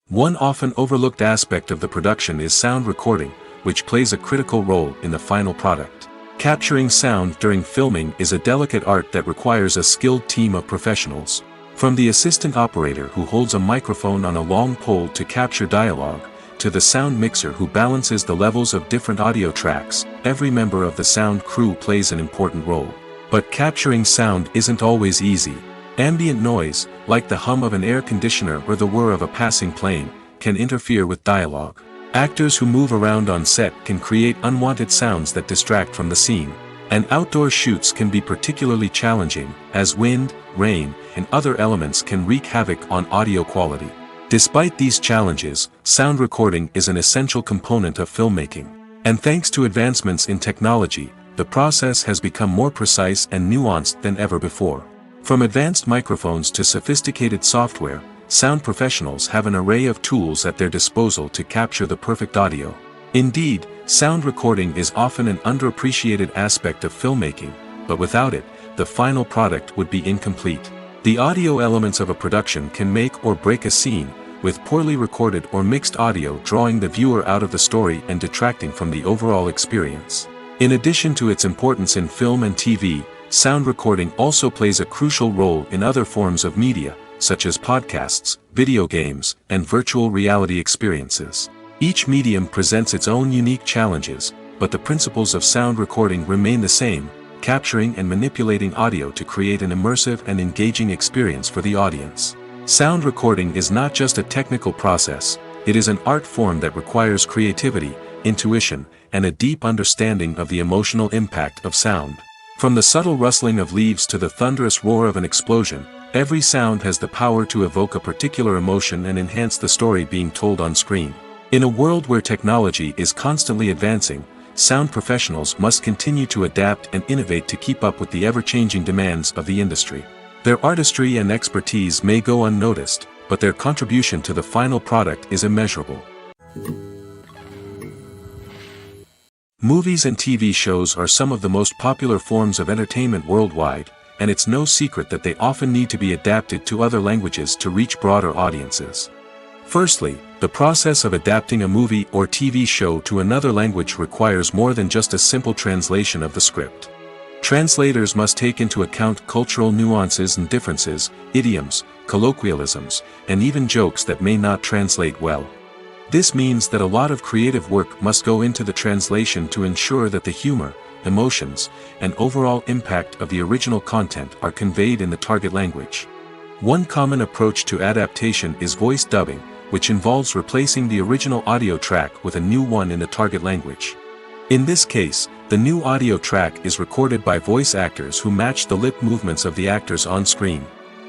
One often overlooked aspect of the production is sound recording, which plays a critical role in the final product. Capturing sound during filming is a delicate art that requires a skilled team of professionals. From the assistant operator who holds a microphone on a long pole to capture dialogue, to the sound mixer who balances the levels of different audio tracks, every member of the sound crew plays an important role. But capturing sound isn't always easy. Ambient noise, like the hum of an air conditioner or the whir of a passing plane, can interfere with dialogue. Actors who move around on set can create unwanted sounds that distract from the scene. And outdoor shoots can be particularly challenging, as wind, rain, and other elements can wreak havoc on audio quality. Despite these challenges, sound recording is an essential component of filmmaking. And thanks to advancements in technology, the process has become more precise and nuanced than ever before. From advanced microphones to sophisticated software, sound professionals have an array of tools at their disposal to capture the perfect audio. Indeed, sound recording is often an underappreciated aspect of filmmaking, but without it, the final product would be incomplete. The audio elements of a production can make or break a scene, with poorly recorded or mixed audio drawing the viewer out of the story and detracting from the overall experience. In addition to its importance in film and TV, sound recording also plays a crucial role in other forms of media, such as podcasts, video games, and virtual reality experiences. Each medium presents its own unique challenges, but the principles of sound recording remain the same: capturing and manipulating audio to create an immersive and engaging experience for the audience. Sound recording is not just a technical process, it is an art form that requires creativity, intuition, and a deep understanding of the emotional impact of sound. From the subtle rustling of leaves to the thunderous roar of an explosion, every sound has the power to evoke a particular emotion and enhance the story being told on screen. In a world where technology is constantly advancing, sound professionals must continue to adapt and innovate to keep up with the ever-changing demands of the industry. Their artistry and expertise may go unnoticed, but their contribution to the final product is immeasurable. Movies and TV shows are some of the most popular forms of entertainment worldwide, and it's no secret that they often need to be adapted to other languages to reach broader audiences. Firstly, the process of adapting a movie or TV show to another language requires more than just a simple translation of the script. Translators must take into account cultural nuances and differences, idioms, colloquialisms, and even jokes that may not translate well. This means that a lot of creative work must go into the translation to ensure that the humor, emotions, and overall impact of the original content are conveyed in the target language. One common approach to adaptation is voice dubbing, which involves replacing the original audio track with a new one in the target language. In this case, the new audio track is recorded by voice actors who match the lip movements of the actors on screen.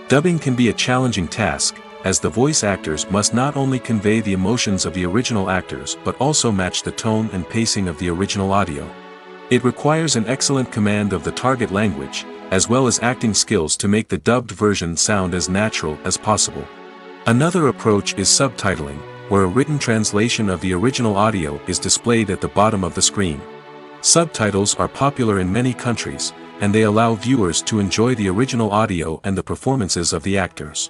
Dubbing can be a challenging task, as the voice actors must not only convey the emotions of the original actors but also match the tone and pacing of the original audio. It requires an excellent command of the target language, as well as acting skills to make the dubbed version sound as natural as possible. Another approach is subtitling, where a written translation of the original audio is displayed at the bottom of the screen. Subtitles are popular in many countries, and they allow viewers to enjoy the original audio and the performances of the actors.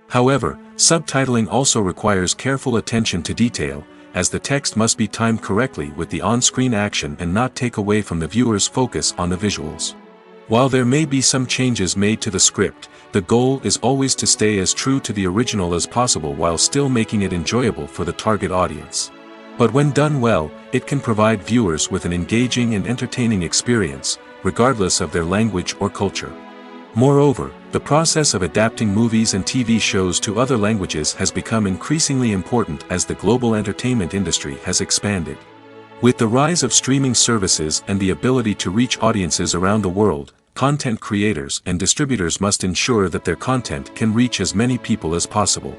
However, subtitling also requires careful attention to detail, as the text must be timed correctly with the on-screen action and not take away from the viewer's focus on the visuals. While there may be some changes made to the script, the goal is always to stay as true to the original as possible while still making it enjoyable for the target audience. But when done well, it can provide viewers with an engaging and entertaining experience, regardless of their language or culture. Moreover, the process of adapting movies and TV shows to other languages has become increasingly important as the global entertainment industry has expanded. With the rise of streaming services and the ability to reach audiences around the world, content creators and distributors must ensure that their content can reach as many people as possible.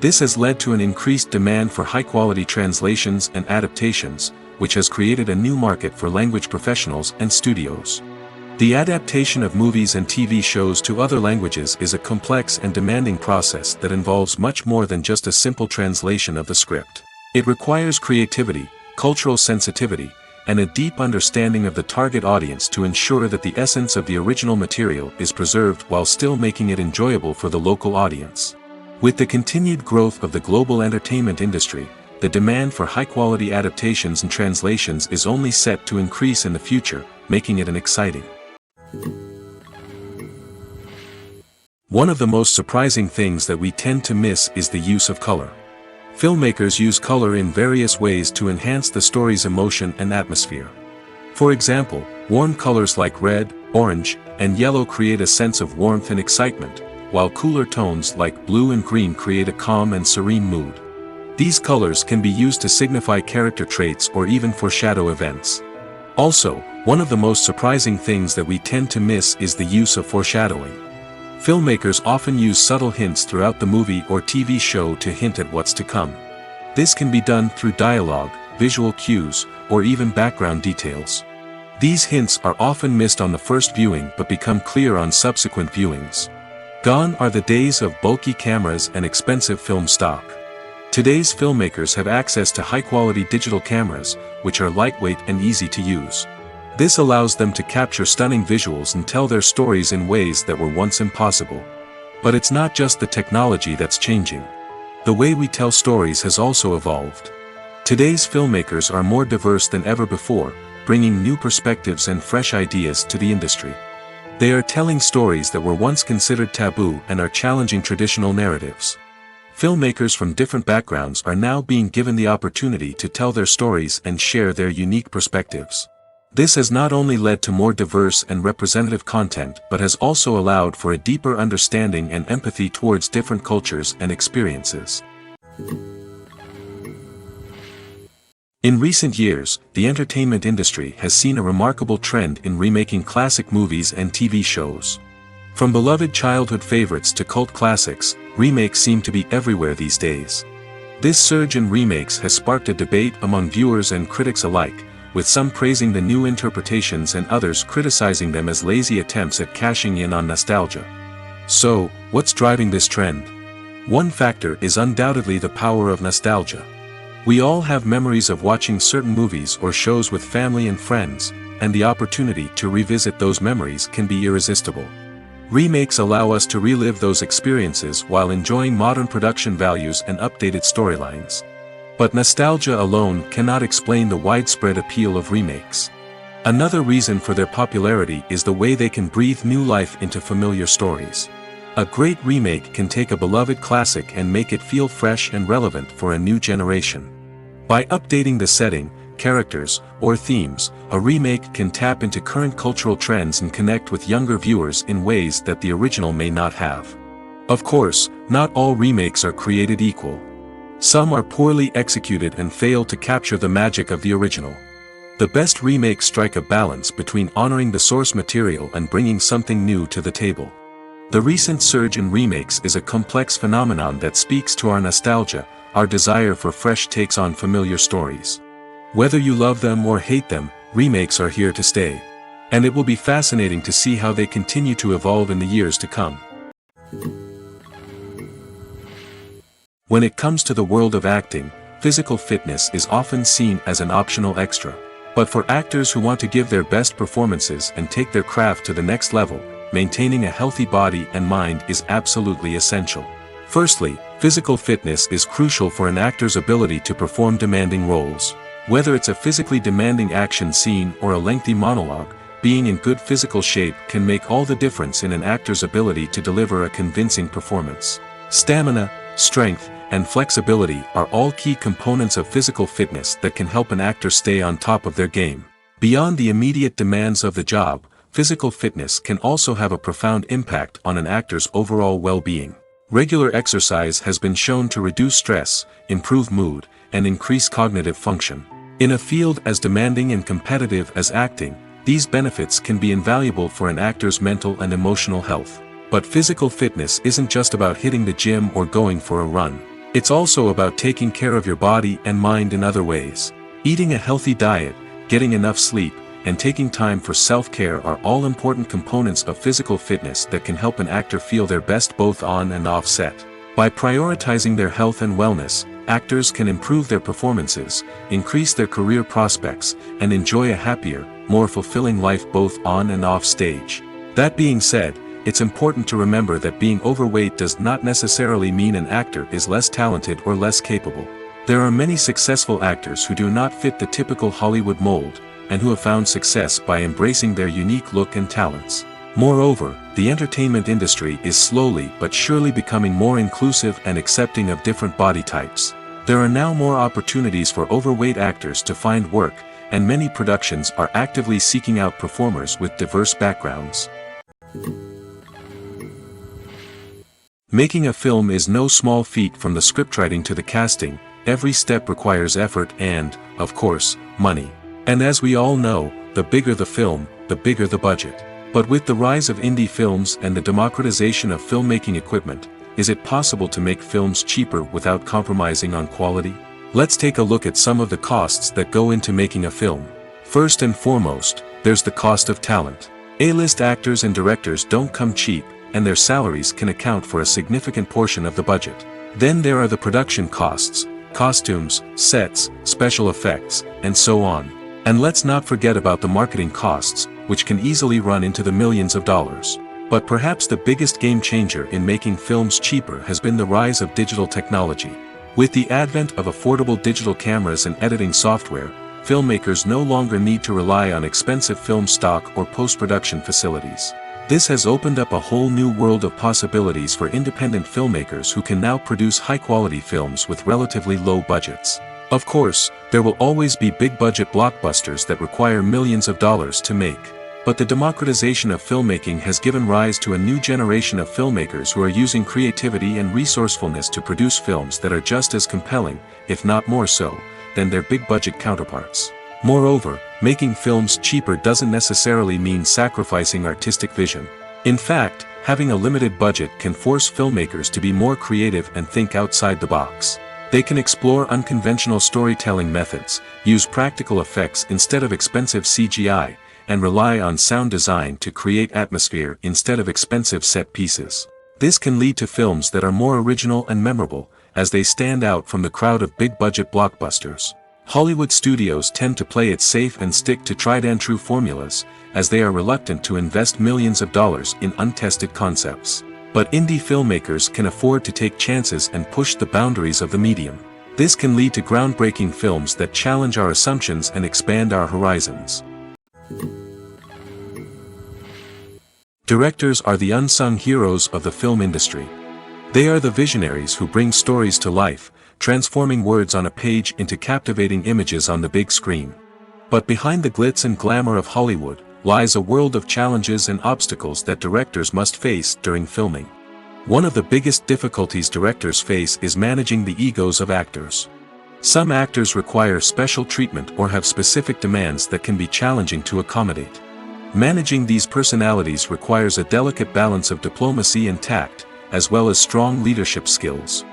This has led to an increased demand for high-quality translations and adaptations, which has created a new market for language professionals and studios. The adaptation of movies and TV shows to other languages is a complex and demanding process that involves much more than just a simple translation of the script. It requires creativity, cultural sensitivity, and a deep understanding of the target audience to ensure that the essence of the original material is preserved while still making it enjoyable for the local audience. With the continued growth of the global entertainment industry, the demand for high-quality adaptations and translations is only set to increase in the future, making it an exciting. One of the most surprising things that we tend to miss is the use of color. Filmmakers use color in various ways to enhance the story's emotion and atmosphere. For example, warm colors like red, orange, and yellow create a sense of warmth and excitement, while cooler tones like blue and green create a calm and serene mood. These colors can be used to signify character traits or even foreshadow events. Also, one of the most surprising things that we tend to miss is the use of foreshadowing. Filmmakers often use subtle hints throughout the movie or TV show to hint at what's to come. This can be done through dialogue, visual cues, or even background details. These hints are often missed on the first viewing but become clear on subsequent viewings. Gone are the days of bulky cameras and expensive film stock. Today's filmmakers have access to high-quality digital cameras, which are lightweight and easy to use. This allows them to capture stunning visuals and tell their stories in ways that were once impossible. But it's not just the technology that's changing. The way we tell stories has also evolved. Today's filmmakers are more diverse than ever before, bringing new perspectives and fresh ideas to the industry. They are telling stories that were once considered taboo and are challenging traditional narratives. Filmmakers from different backgrounds are now being given the opportunity to tell their stories and share their unique perspectives. This has not only led to more diverse and representative content but has also allowed for a deeper understanding and empathy towards different cultures and experiences. In recent years, the entertainment industry has seen a remarkable trend in remaking classic movies and TV shows. From beloved childhood favorites to cult classics, remakes seem to be everywhere these days. This surge in remakes has sparked a debate among viewers and critics alike, with some praising the new interpretations and others criticizing them as lazy attempts at cashing in on nostalgia. So, what's driving this trend? One factor is undoubtedly the power of nostalgia. We all have memories of watching certain movies or shows with family and friends, and the opportunity to revisit those memories can be irresistible. Remakes allow us to relive those experiences while enjoying modern production values and updated storylines. But nostalgia alone cannot explain the widespread appeal of remakes. Another reason for their popularity is the way they can breathe new life into familiar stories. A great remake can take a beloved classic and make it feel fresh and relevant for a new generation. By updating the setting, characters, or themes, a remake can tap into current cultural trends and connect with younger viewers in ways that the original may not have. Of course, not all remakes are created equal. Some are poorly executed and fail to capture the magic of the original. The best remakes strike a balance between honoring the source material and bringing something new to the table. The recent surge in remakes is a complex phenomenon that speaks to our nostalgia, our desire for fresh takes on familiar stories. Whether you love them or hate them, remakes are here to stay. And it will be fascinating to see how they continue to evolve in the years to come. When it comes to the world of acting, physical fitness is often seen as an optional extra. But for actors who want to give their best performances and take their craft to the next level, maintaining a healthy body and mind is absolutely essential. Firstly, physical fitness is crucial for an actor's ability to perform demanding roles. Whether it's a physically demanding action scene or a lengthy monologue, being in good physical shape can make all the difference in an actor's ability to deliver a convincing performance. Stamina, strength, and flexibility are all key components of physical fitness that can help an actor stay on top of their game. Beyond the immediate demands of the job, physical fitness can also have a profound impact on an actor's overall well-being. Regular exercise has been shown to reduce stress, improve mood, and increase cognitive function. In a field as demanding and competitive as acting, these benefits can be invaluable for an actor's mental and emotional health. But physical fitness isn't just about hitting the gym or going for a run. It's also about taking care of your body and mind in other ways. Eating a healthy diet, getting enough sleep, and taking time for self-care are all important components of physical fitness that can help an actor feel their best both on and off set. By prioritizing their health and wellness, actors can improve their performances, increase their career prospects, and enjoy a happier, more fulfilling life both on and off stage. That being said, it's important to remember that being overweight does not necessarily mean an actor is less talented or less capable. There are many successful actors who do not fit the typical Hollywood mold, and who have found success by embracing their unique look and talents. Moreover, the entertainment industry is slowly but surely becoming more inclusive and accepting of different body types. There are now more opportunities for overweight actors to find work, and many productions are actively seeking out performers with diverse backgrounds. Making a film is no small feat. From the scriptwriting to the casting, every step requires effort and, of course, money. And as we all know, the bigger the film, the bigger the budget. But with the rise of indie films and the democratization of filmmaking equipment, is it possible to make films cheaper without compromising on quality? Let's take a look at some of the costs that go into making a film. First and foremost, there's the cost of talent. A-list actors and directors don't come cheap, and their salaries can account for a significant portion of the budget. Then there are the production costs, costumes, sets, special effects, and so on. And let's not forget about the marketing costs, which can easily run into the millions of dollars. But perhaps the biggest game changer in making films cheaper has been the rise of digital technology. With the advent of affordable digital cameras and editing software, filmmakers no longer need to rely on expensive film stock or post-production facilities. This has opened up a whole new world of possibilities for independent filmmakers who can now produce high-quality films with relatively low budgets. Of course, there will always be big-budget blockbusters that require millions of dollars to make. But the democratization of filmmaking has given rise to a new generation of filmmakers who are using creativity and resourcefulness to produce films that are just as compelling, if not more so, than their big-budget counterparts. Moreover, making films cheaper doesn't necessarily mean sacrificing artistic vision. In fact, having a limited budget can force filmmakers to be more creative and think outside the box. They can explore unconventional storytelling methods, use practical effects instead of expensive CGI, and rely on sound design to create atmosphere instead of expensive set pieces. This can lead to films that are more original and memorable, as they stand out from the crowd of big-budget blockbusters. Hollywood studios tend to play it safe and stick to tried-and-true formulas, as they are reluctant to invest millions of dollars in untested concepts. But indie filmmakers can afford to take chances and push the boundaries of the medium. This can lead to groundbreaking films that challenge our assumptions and expand our horizons. Directors are the unsung heroes of the film industry. They are the visionaries who bring stories to life, transforming words on a page into captivating images on the big screen. But behind the glitz and glamour of Hollywood lies a world of challenges and obstacles that directors must face during filming. One of the biggest difficulties directors face is managing the egos of actors. Some actors require special treatment or have specific demands that can be challenging to accommodate. Managing these personalities requires a delicate balance of diplomacy and tact, as well as strong leadership skills.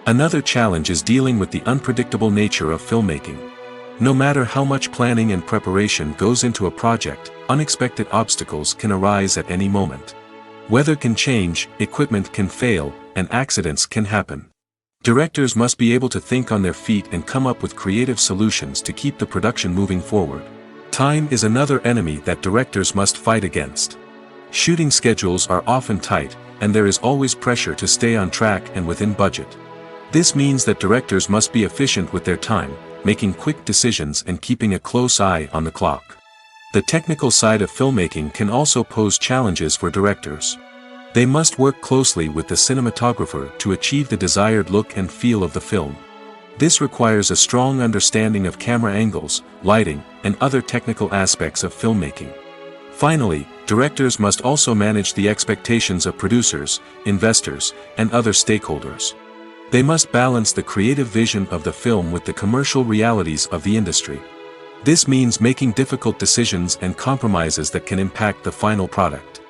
Another challenge is dealing with the unpredictable nature of filmmaking. No matter how much planning and preparation goes into a project, unexpected obstacles can arise at any moment. Weather can change, equipment can fail, and accidents can happen. Directors must be able to think on their feet and come up with creative solutions to keep the production moving forward. Time is another enemy that directors must fight against. Shooting schedules are often tight, and there is always pressure to stay on track and within budget. This means that directors must be efficient with their time, making quick decisions and keeping a close eye on the clock. The technical side of filmmaking can also pose challenges for directors. They must work closely with the cinematographer to achieve the desired look and feel of the film. This requires a strong understanding of camera angles, lighting, and other technical aspects of filmmaking. Finally, directors must also manage the expectations of producers, investors, and other stakeholders. They must balance the creative vision of the film with the commercial realities of the industry. This means making difficult decisions and compromises that can impact the final product.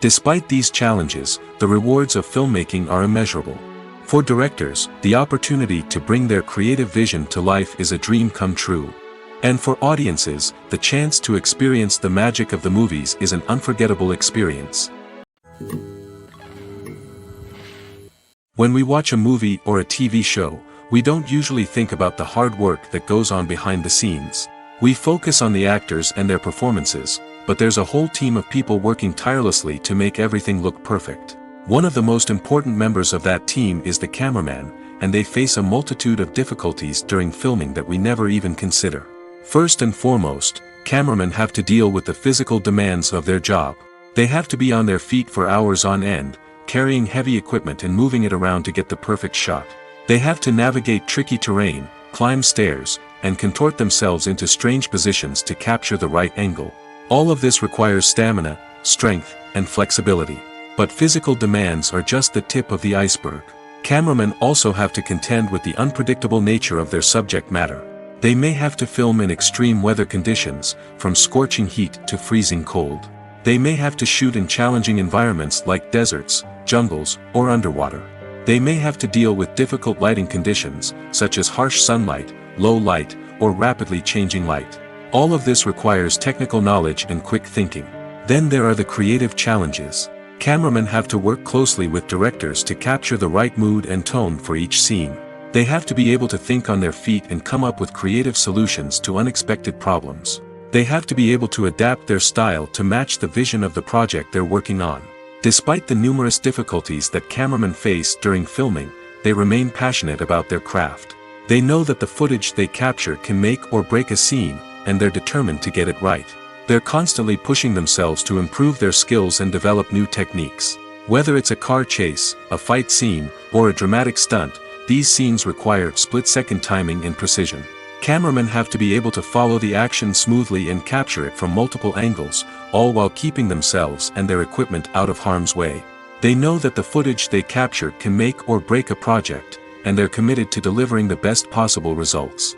Despite these challenges, the rewards of filmmaking are immeasurable. For directors, the opportunity to bring their creative vision to life is a dream come true. And for audiences, the chance to experience the magic of the movies is an unforgettable experience. When we watch a movie or a TV show, we don't usually think about the hard work that goes on behind the scenes. We focus on the actors and their performances, but there's a whole team of people working tirelessly to make everything look perfect. One of the most important members of that team is the cameraman, and they face a multitude of difficulties during filming that we never even consider. First and foremost, cameramen have to deal with the physical demands of their job. They have to be on their feet for hours on end, carrying heavy equipment and moving it around to get the perfect shot. They have to navigate tricky terrain, climb stairs, and contort themselves into strange positions to capture the right angle. All of this requires stamina, strength, and flexibility. But physical demands are just the tip of the iceberg. Cameramen also have to contend with the unpredictable nature of their subject matter. They may have to film in extreme weather conditions, from scorching heat to freezing cold. They may have to shoot in challenging environments like deserts, jungles, or underwater. They may have to deal with difficult lighting conditions, such as harsh sunlight, low light, or rapidly changing light. All of this requires technical knowledge and quick thinking. Then there are the creative challenges. Cameramen have to work closely with directors to capture the right mood and tone for each scene. They have to be able to think on their feet and come up with creative solutions to unexpected problems. They have to be able to adapt their style to match the vision of the project they're working on. Despite the numerous difficulties that cameramen face during filming, they remain passionate about their craft. They know that the footage they capture can make or break a scene, and they're determined to get it right. They're constantly pushing themselves to improve their skills and develop new techniques. Whether it's a car chase, a fight scene, or a dramatic stunt, these scenes require split-second timing and precision. Cameramen have to be able to follow the action smoothly and capture it from multiple angles, all while keeping themselves and their equipment out of harm's way. They know that the footage they capture can make or break a project, and they're committed to delivering the best possible results.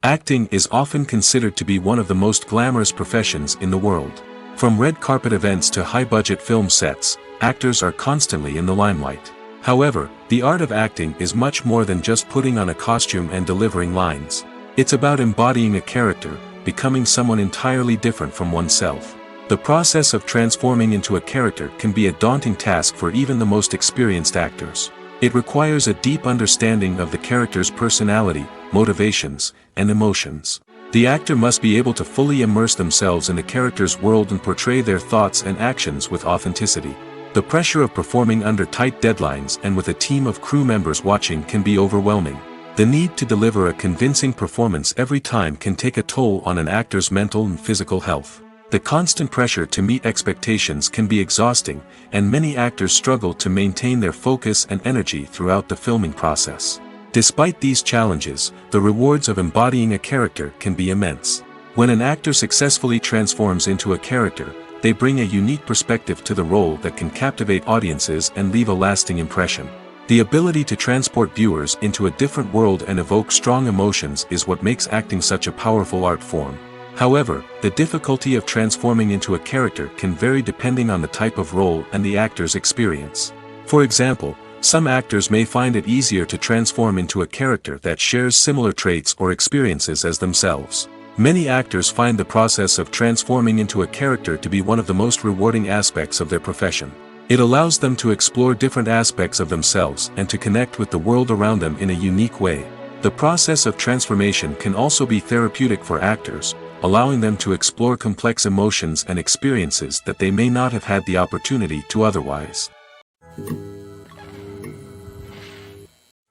Acting is often considered to be one of the most glamorous professions in the world. From red carpet events to high-budget film sets, actors are constantly in the limelight. However, the art of acting is much more than just putting on a costume and delivering lines. It's about embodying a character, becoming someone entirely different from oneself. The process of transforming into a character can be a daunting task for even the most experienced actors. It requires a deep understanding of the character's personality, motivations, and emotions. The actor must be able to fully immerse themselves in the character's world and portray their thoughts and actions with authenticity. The pressure of performing under tight deadlines and with a team of crew members watching can be overwhelming. The need to deliver a convincing performance every time can take a toll on an actor's mental and physical health. The constant pressure to meet expectations can be exhausting, and many actors struggle to maintain their focus and energy throughout the filming process. Despite these challenges, the rewards of embodying a character can be immense. When an actor successfully transforms into a character, they bring a unique perspective to the role that can captivate audiences and leave a lasting impression. The ability to transport viewers into a different world and evoke strong emotions is what makes acting such a powerful art form. However, the difficulty of transforming into a character can vary depending on the type of role and the actor's experience. For example, some actors may find it easier to transform into a character that shares similar traits or experiences as themselves. Many actors find the process of transforming into a character to be one of the most rewarding aspects of their profession. It allows them to explore different aspects of themselves and to connect with the world around them in a unique way. The process of transformation can also be therapeutic for actors, allowing them to explore complex emotions and experiences that they may not have had the opportunity to otherwise.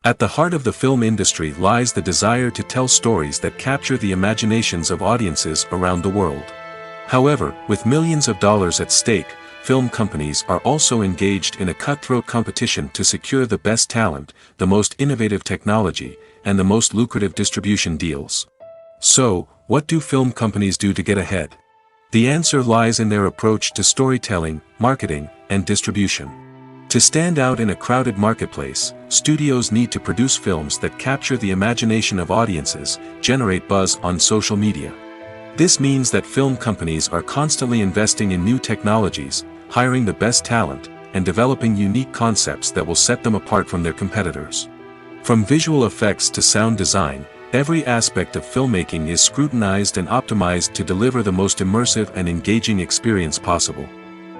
At the heart of the film industry lies the desire to tell stories that capture the imaginations of audiences around the world. However, with millions of dollars at stake, film companies are also engaged in a cutthroat competition to secure the best talent, the most innovative technology, and the most lucrative distribution deals. So, what do film companies do to get ahead? The answer lies in their approach to storytelling, marketing, and distribution. To stand out in a crowded marketplace, studios need to produce films that capture the imagination of audiences, generate buzz on social media. This means that film companies are constantly investing in new technologies, hiring the best talent, and developing unique concepts that will set them apart from their competitors. From visual effects to sound design, every aspect of filmmaking is scrutinized and optimized to deliver the most immersive and engaging experience possible.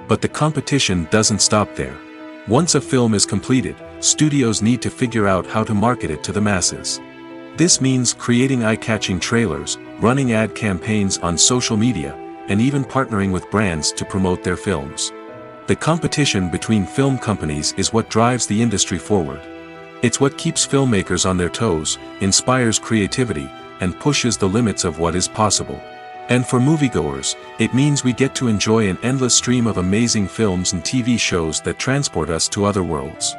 But the competition doesn't stop there. Once a film is completed, studios need to figure out how to market it to the masses. This means creating eye-catching trailers, running ad campaigns on social media, and even partnering with brands to promote their films. The competition between film companies is what drives the industry forward. It's what keeps filmmakers on their toes, inspires creativity, and pushes the limits of what is possible. And for moviegoers, it means we get to enjoy an endless stream of amazing films and TV shows that transport us to other worlds.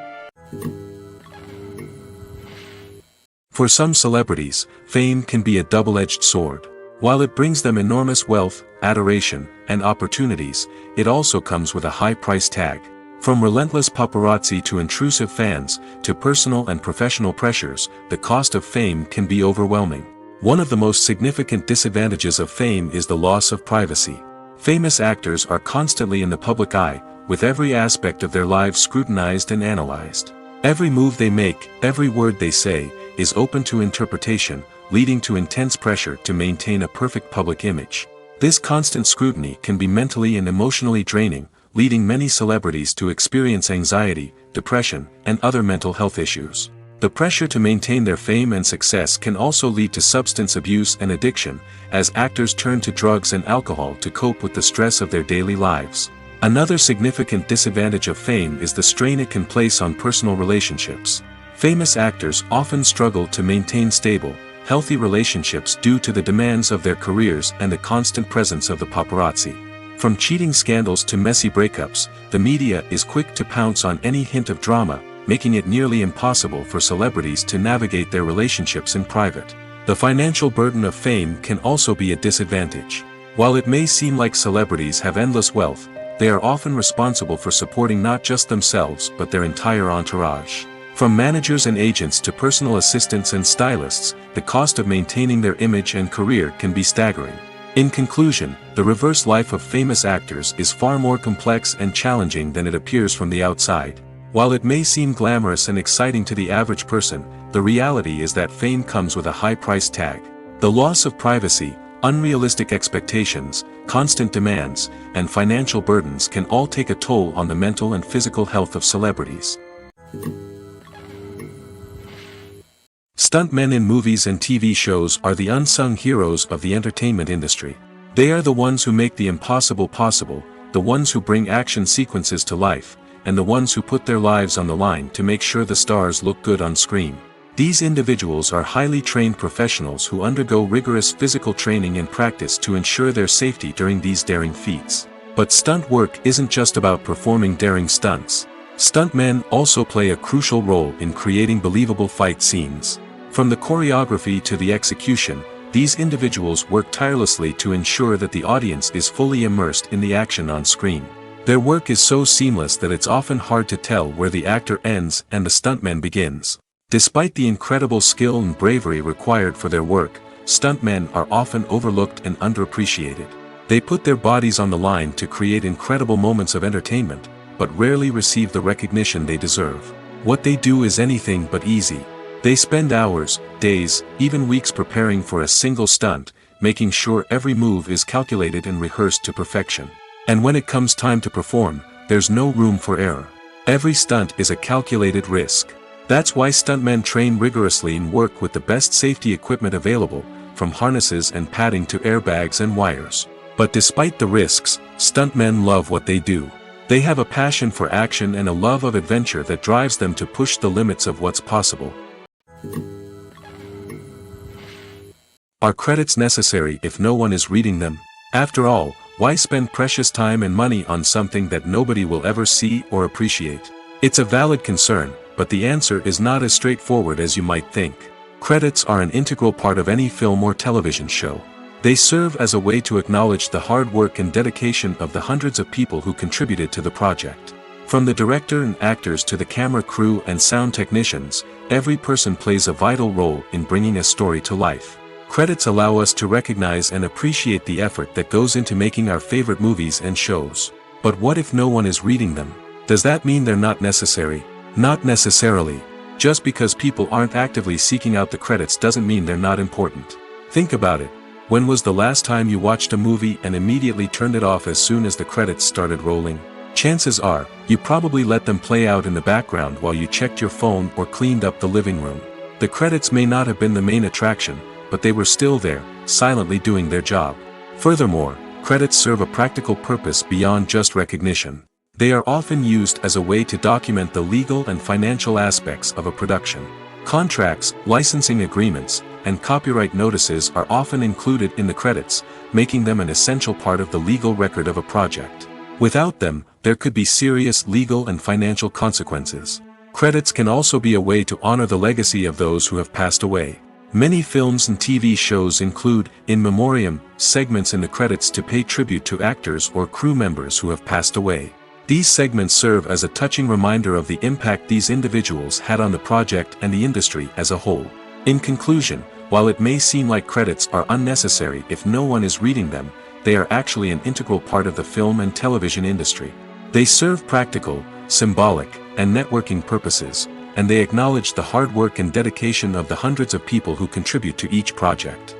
For some celebrities, fame can be a double-edged sword. While it brings them enormous wealth, adoration, and opportunities, it also comes with a high price tag. From relentless paparazzi to intrusive fans, to personal and professional pressures, the cost of fame can be overwhelming. One of the most significant disadvantages of fame is the loss of privacy. Famous actors are constantly in the public eye, with every aspect of their lives scrutinized and analyzed. Every move they make, every word they say, is open to interpretation, leading to intense pressure to maintain a perfect public image. This constant scrutiny can be mentally and emotionally draining, leading many celebrities to experience anxiety, depression, and other mental health issues. The pressure to maintain their fame and success can also lead to substance abuse and addiction, as actors turn to drugs and alcohol to cope with the stress of their daily lives. Another significant disadvantage of fame is the strain it can place on personal relationships. Famous actors often struggle to maintain stable, healthy relationships due to the demands of their careers and the constant presence of the paparazzi. From cheating scandals to messy breakups, the media is quick to pounce on any hint of drama, making it nearly impossible for celebrities to navigate their relationships in private. The financial burden of fame can also be a disadvantage. While it may seem like celebrities have endless wealth, they are often responsible for supporting not just themselves but their entire entourage. From managers and agents to personal assistants and stylists, the cost of maintaining their image and career can be staggering. In conclusion, the reverse life of famous actors is far more complex and challenging than it appears from the outside. While it may seem glamorous and exciting to the average person, the reality is that fame comes with a high price tag. The loss of privacy, unrealistic expectations, constant demands, and financial burdens can all take a toll on the mental and physical health of celebrities. Stuntmen in movies and TV shows are the unsung heroes of the entertainment industry. They are the ones who make the impossible possible, the ones who bring action sequences to life, and the ones who put their lives on the line to make sure the stars look good on screen. These individuals are highly trained professionals who undergo rigorous physical training and practice to ensure their safety during these daring feats. But stunt work isn't just about performing daring stunts. Stuntmen also play a crucial role in creating believable fight scenes. From the choreography to the execution, these individuals work tirelessly to ensure that the audience is fully immersed in the action on screen. Their work is so seamless that it's often hard to tell where the actor ends and the stuntman begins. Despite the incredible skill and bravery required for their work, stuntmen are often overlooked and underappreciated. They put their bodies on the line to create incredible moments of entertainment, but rarely receive the recognition they deserve. What they do is anything but easy. They spend hours, days, even weeks preparing for a single stunt, making sure every move is calculated and rehearsed to perfection. And when it comes time to perform, there's no room for error. Every stunt is a calculated risk. That's why stuntmen train rigorously and work with the best safety equipment available, from harnesses and padding to airbags and wires. But despite the risks, stuntmen love what they do. They have a passion for action and a love of adventure that drives them to push the limits of what's possible. Are credits necessary if no one is reading them? After all, why spend precious time and money on something that nobody will ever see or appreciate? It's a valid concern, but the answer is not as straightforward as you might think. Credits are an integral part of any film or television show. They serve as a way to acknowledge the hard work and dedication of the hundreds of people who contributed to the project. From the director and actors to the camera crew and sound technicians, every person plays a vital role in bringing a story to life. Credits allow us to recognize and appreciate the effort that goes into making our favorite movies and shows. But what if no one is reading them? Does that mean they're not necessary? Not necessarily. Just because people aren't actively seeking out the credits doesn't mean they're not important. Think about it. When was the last time you watched a movie and immediately turned it off as soon as the credits started rolling? Chances are, you probably let them play out in the background while you checked your phone or cleaned up the living room. The credits may not have been the main attraction, but they were still there, silently doing their job. Furthermore, credits serve a practical purpose beyond just recognition. They are often used as a way to document the legal and financial aspects of a production. Contracts, licensing agreements, and copyright notices are often included in the credits, making them an essential part of the legal record of a project. Without them, there could be serious legal and financial consequences. Credits can also be a way to honor the legacy of those who have passed away. Many films and TV shows include, in memoriam, segments in the credits to pay tribute to actors or crew members who have passed away. These segments serve as a touching reminder of the impact these individuals had on the project and the industry as a whole. In conclusion, while it may seem like credits are unnecessary if no one is reading them, they are actually an integral part of the film and television industry. They serve practical, symbolic, and networking purposes, and they acknowledge the hard work and dedication of the hundreds of people who contribute to each project.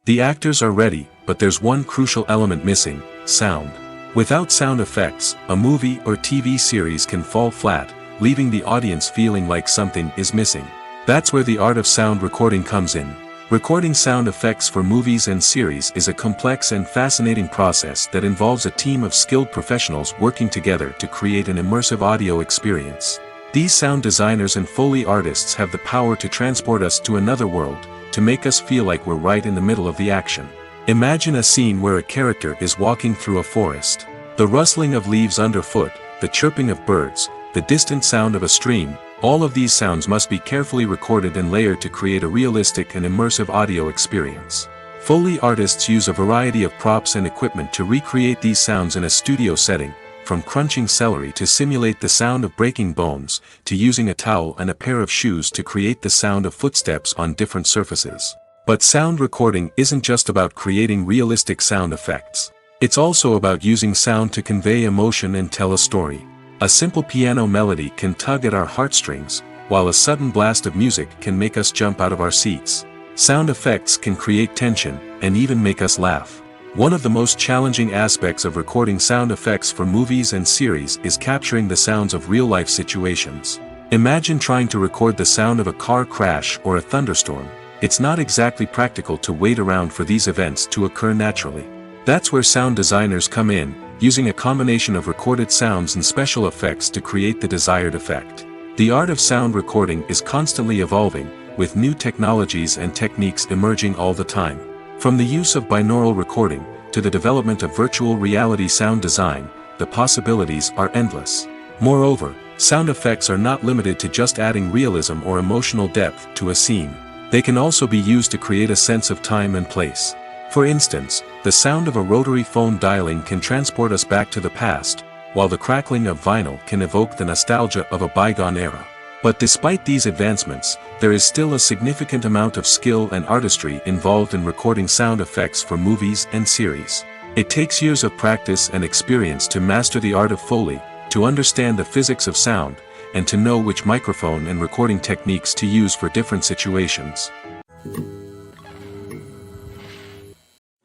The actors are ready, but there's one crucial element missing: sound. Without sound effects, a movie or TV series can fall flat, leaving the audience feeling like something is missing. That's where the art of sound recording comes in. Recording sound effects for movies and series is a complex and fascinating process that involves a team of skilled professionals working together to create an immersive audio experience. These sound designers and Foley artists have the power to transport us to another world, to make us feel like we're right in the middle of the action. Imagine a scene where a character is walking through a forest. The rustling of leaves underfoot, the chirping of birds, the distant sound of a stream, all of these sounds must be carefully recorded and layered to create a realistic and immersive audio experience. Foley artists use a variety of props and equipment to recreate these sounds in a studio setting, from crunching celery to simulate the sound of breaking bones, to using a towel and a pair of shoes to create the sound of footsteps on different surfaces. But sound recording isn't just about creating realistic sound effects. It's also about using sound to convey emotion and tell a story. A simple piano melody can tug at our heartstrings, while a sudden blast of music can make us jump out of our seats. Sound effects can create tension, and even make us laugh. One of the most challenging aspects of recording sound effects for movies and series is capturing the sounds of real-life situations. Imagine trying to record the sound of a car crash or a thunderstorm. It's not exactly practical to wait around for these events to occur naturally. That's where sound designers come in, using a combination of recorded sounds and special effects to create the desired effect. The art of sound recording is constantly evolving, with new technologies and techniques emerging all the time. From the use of binaural recording, to the development of virtual reality sound design, the possibilities are endless. Moreover, sound effects are not limited to just adding realism or emotional depth to a scene. They can also be used to create a sense of time and place. For instance, the sound of a rotary phone dialing can transport us back to the past, while the crackling of vinyl can evoke the nostalgia of a bygone era. But despite these advancements, there is still a significant amount of skill and artistry involved in recording sound effects for movies and series. It takes years of practice and experience to master the art of Foley, to understand the physics of sound, and to know which microphone and recording techniques to use for different situations.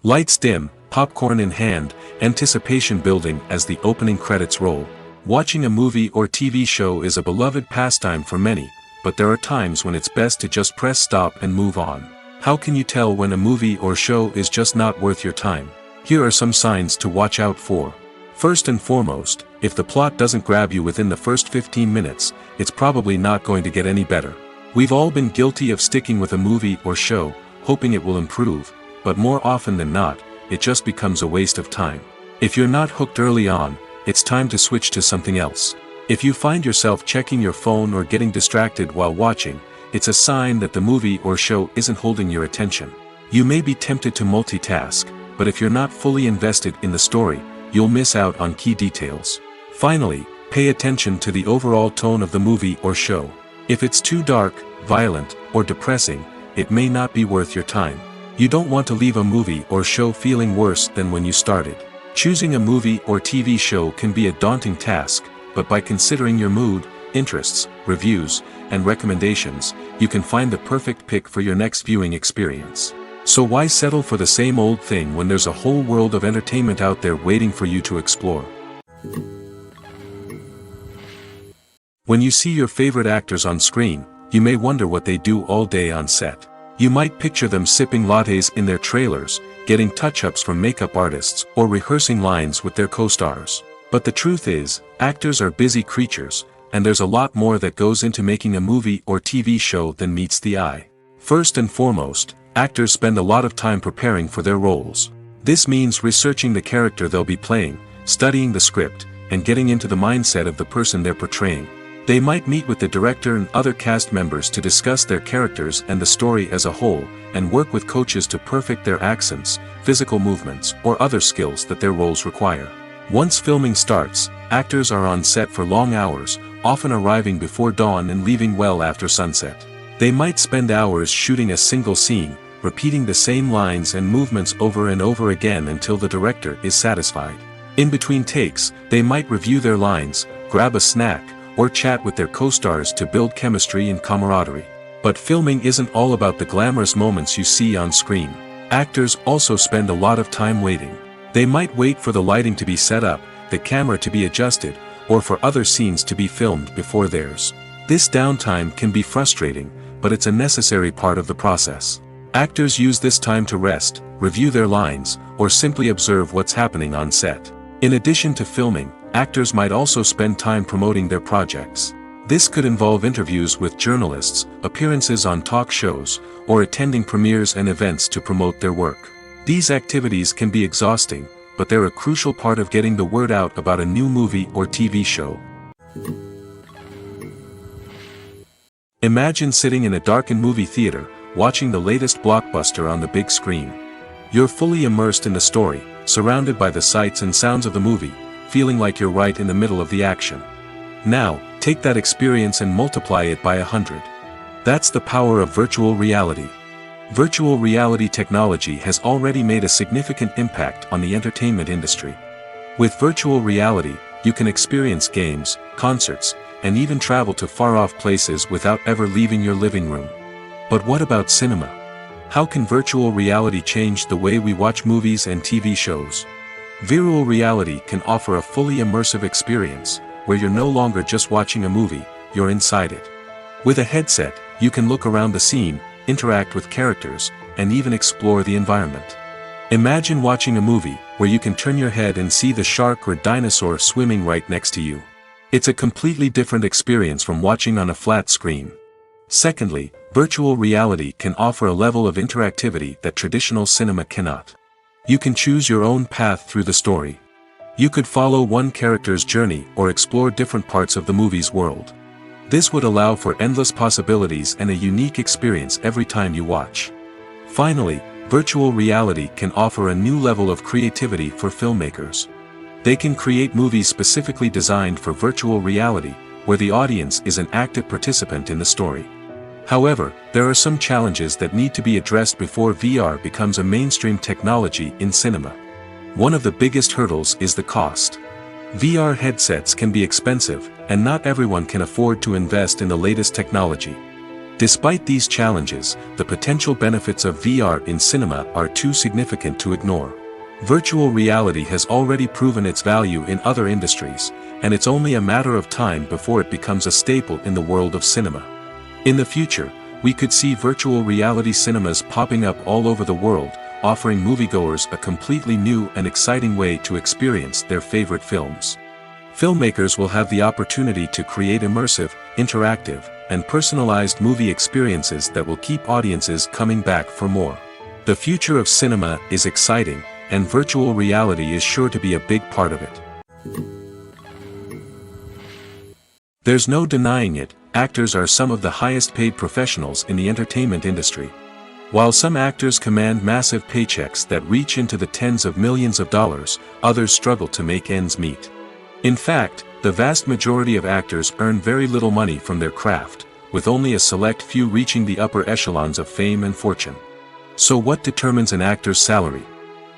Lights dim, popcorn in hand, anticipation building as the opening credits roll. Watching a movie or TV show is a beloved pastime for many, but there are times when it's best to just press stop and move on. How can you tell when a movie or show is just not worth your time? Here are some signs to watch out for. First and foremost, if the plot doesn't grab you within the first 15 minutes, it's probably not going to get any better. We've all been guilty of sticking with a movie or show, hoping it will improve, but more often than not, it just becomes a waste of time. If you're not hooked early on, it's time to switch to something else. If you find yourself checking your phone or getting distracted while watching, it's a sign that the movie or show isn't holding your attention. You may be tempted to multitask, but if you're not fully invested in the story, you'll miss out on key details. Finally, pay attention to the overall tone of the movie or show. If it's too dark, violent, or depressing, it may not be worth your time. You don't want to leave a movie or show feeling worse than when you started. Choosing a movie or TV show can be a daunting task, but by considering your mood, interests, reviews, and recommendations, you can find the perfect pick for your next viewing experience. So why settle for the same old thing when there's a whole world of entertainment out there waiting for you to explore? When you see your favorite actors on screen, you may wonder what they do all day on set. You might picture them sipping lattes in their trailers, getting touch-ups from makeup artists, or rehearsing lines with their co-stars. But the truth is, actors are busy creatures, and there's a lot more that goes into making a movie or TV show than meets the eye. First and foremost, actors spend a lot of time preparing for their roles. This means researching the character they'll be playing, studying the script, and getting into the mindset of the person they're portraying. They might meet with the director and other cast members to discuss their characters and the story as a whole, and work with coaches to perfect their accents, physical movements, or other skills that their roles require. Once filming starts, actors are on set for long hours, often arriving before dawn and leaving well after sunset. They might spend hours shooting a single scene, repeating the same lines and movements over and over again until the director is satisfied. In between takes, they might review their lines, grab a snack, or chat with their co-stars to build chemistry and camaraderie. But filming isn't all about the glamorous moments you see on screen. Actors also spend a lot of time waiting. They might wait for the lighting to be set up, the camera to be adjusted, or for other scenes to be filmed before theirs. This downtime can be frustrating, but it's a necessary part of the process. Actors use this time to rest, review their lines, or simply observe what's happening on set. In addition to filming, actors might also spend time promoting their projects. This could involve interviews with journalists, appearances on talk shows, or attending premieres and events to promote their work. These activities can be exhausting, but they're a crucial part of getting the word out about a new movie or TV show. Imagine sitting in a darkened movie theater, watching the latest blockbuster on the big screen. You're fully immersed in the story, surrounded by the sights and sounds of the movie, feeling like you're right in the middle of the action. Now, take that experience and multiply it by 100. That's the power of virtual reality. Virtual reality technology has already made a significant impact on the entertainment industry. With virtual reality, you can experience games, concerts, and even travel to far-off places without ever leaving your living room. But what about cinema? How can virtual reality change the way we watch movies and TV shows? Virtual reality can offer a fully immersive experience, where you're no longer just watching a movie, you're inside it. With a headset, you can look around the scene, interact with characters, and even explore the environment. Imagine watching a movie, where you can turn your head and see the shark or dinosaur swimming right next to you. It's a completely different experience from watching on a flat screen. Secondly, virtual reality can offer a level of interactivity that traditional cinema cannot. You can choose your own path through the story. You could follow one character's journey or explore different parts of the movie's world. This would allow for endless possibilities and a unique experience every time you watch. Finally, virtual reality can offer a new level of creativity for filmmakers. They can create movies specifically designed for virtual reality, where the audience is an active participant in the story. However, there are some challenges that need to be addressed before VR becomes a mainstream technology in cinema. One of the biggest hurdles is the cost. VR headsets can be expensive, and not everyone can afford to invest in the latest technology. Despite these challenges, the potential benefits of VR in cinema are too significant to ignore. Virtual reality has already proven its value in other industries, and it's only a matter of time before it becomes a staple in the world of cinema. In the future, we could see virtual reality cinemas popping up all over the world, offering moviegoers a completely new and exciting way to experience their favorite films. Filmmakers will have the opportunity to create immersive, interactive, and personalized movie experiences that will keep audiences coming back for more. The future of cinema is exciting, and virtual reality is sure to be a big part of it. There's no denying it, actors are some of the highest paid professionals in the entertainment industry. While some actors command massive paychecks that reach into the tens of millions of dollars, others struggle to make ends meet. In fact, the vast majority of actors earn very little money from their craft, with only a select few reaching the upper echelons of fame and fortune. So what determines an actor's salary?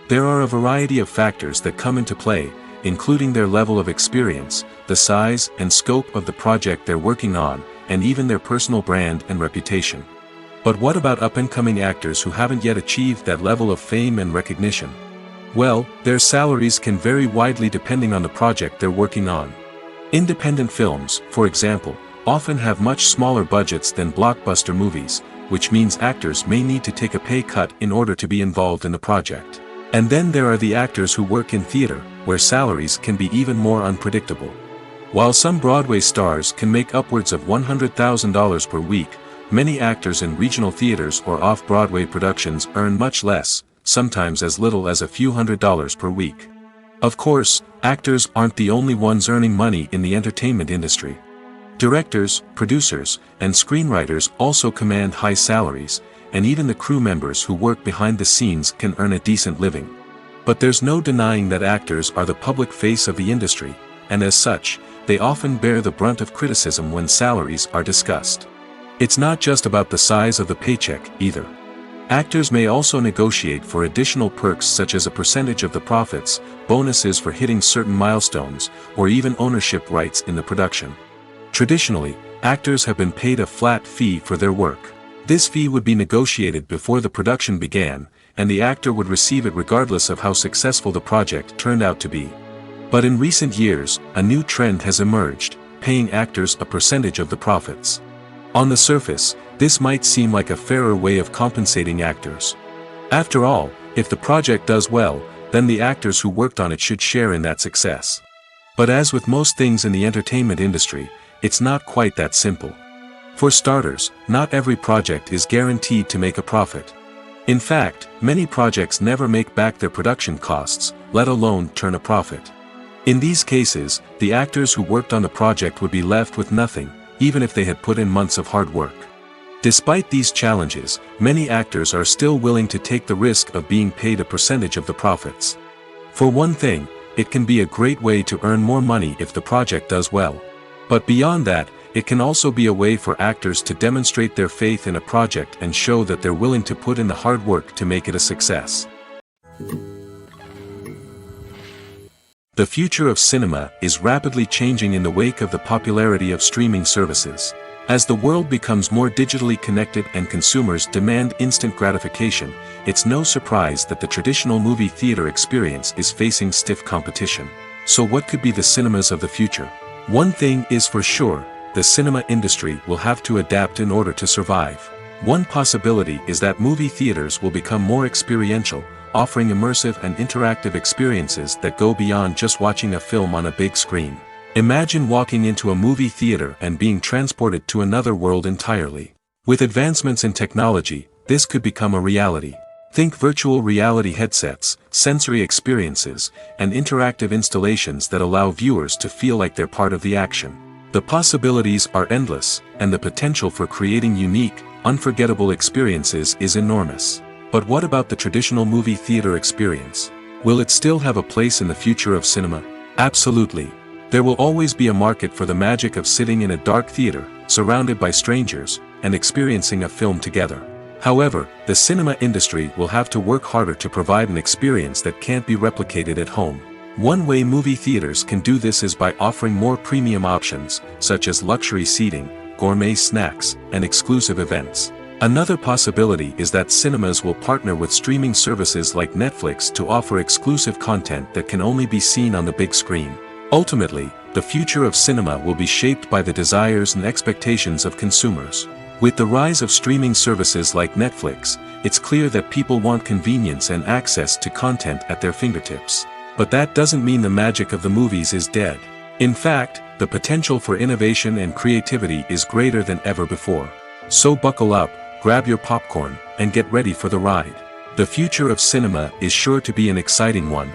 There are a variety of factors that come into play, including their level of experience, the size and scope of the project they're working on, and even their personal brand and reputation. But what about up-and-coming actors who haven't yet achieved that level of fame and recognition? Well, their salaries can vary widely depending on the project they're working on. Independent films, for example, often have much smaller budgets than blockbuster movies, which means actors may need to take a pay cut in order to be involved in the project. And then there are the actors who work in theater, where salaries can be even more unpredictable. While some Broadway stars can make upwards of $100,000 per week, many actors in regional theaters or off-Broadway productions earn much less, sometimes as little as a few $100s per week. Of course, actors aren't the only ones earning money in the entertainment industry. Directors, producers, and screenwriters also command high salaries, and even the crew members who work behind the scenes can earn a decent living. But there's no denying that actors are the public face of the industry, and as such, they often bear the brunt of criticism when salaries are discussed. It's not just about the size of the paycheck, either. Actors may also negotiate for additional perks such as a percentage of the profits, bonuses for hitting certain milestones, or even ownership rights in the production. Traditionally, actors have been paid a flat fee for their work. This fee would be negotiated before the production began, and the actor would receive it regardless of how successful the project turned out to be. But in recent years, a new trend has emerged, paying actors a percentage of the profits. On the surface, this might seem like a fairer way of compensating actors. After all, if the project does well, then the actors who worked on it should share in that success. But as with most things in the entertainment industry, it's not quite that simple. For starters, not every project is guaranteed to make a profit. In fact, many projects never make back their production costs, let alone turn a profit. In these cases, the actors who worked on the project would be left with nothing, even if they had put in months of hard work. Despite these challenges, many actors are still willing to take the risk of being paid a percentage of the profits. For one thing, it can be a great way to earn more money if the project does well. But beyond that, it can also be a way for actors to demonstrate their faith in a project and show that they're willing to put in the hard work to make it a success. The future of cinema is rapidly changing in the wake of the popularity of streaming services. As the world becomes more digitally connected and consumers demand instant gratification, it's no surprise that the traditional movie theater experience is facing stiff competition. So what could be the cinemas of the future? One thing is for sure, the cinema industry will have to adapt in order to survive. One possibility is that movie theaters will become more experiential, offering immersive and interactive experiences that go beyond just watching a film on a big screen. Imagine walking into a movie theater and being transported to another world entirely. With advancements in technology, this could become a reality. Think virtual reality headsets, sensory experiences, and interactive installations that allow viewers to feel like they're part of the action. The possibilities are endless, and the potential for creating unique, unforgettable experiences is enormous. But what about the traditional movie theater experience? Will it still have a place in the future of cinema? Absolutely. There will always be a market for the magic of sitting in a dark theater, surrounded by strangers, and experiencing a film together. However, the cinema industry will have to work harder to provide an experience that can't be replicated at home. One way movie theaters can do this is by offering more premium options, such as luxury seating, gourmet snacks, and exclusive events. Another possibility is that cinemas will partner with streaming services like Netflix to offer exclusive content that can only be seen on the big screen. Ultimately, the future of cinema will be shaped by the desires and expectations of consumers. With the rise of streaming services like Netflix, it's clear that people want convenience and access to content at their fingertips. But that doesn't mean the magic of the movies is dead. In fact, the potential for innovation and creativity is greater than ever before. So buckle up, grab your popcorn, and get ready for the ride. The future of cinema is sure to be an exciting one.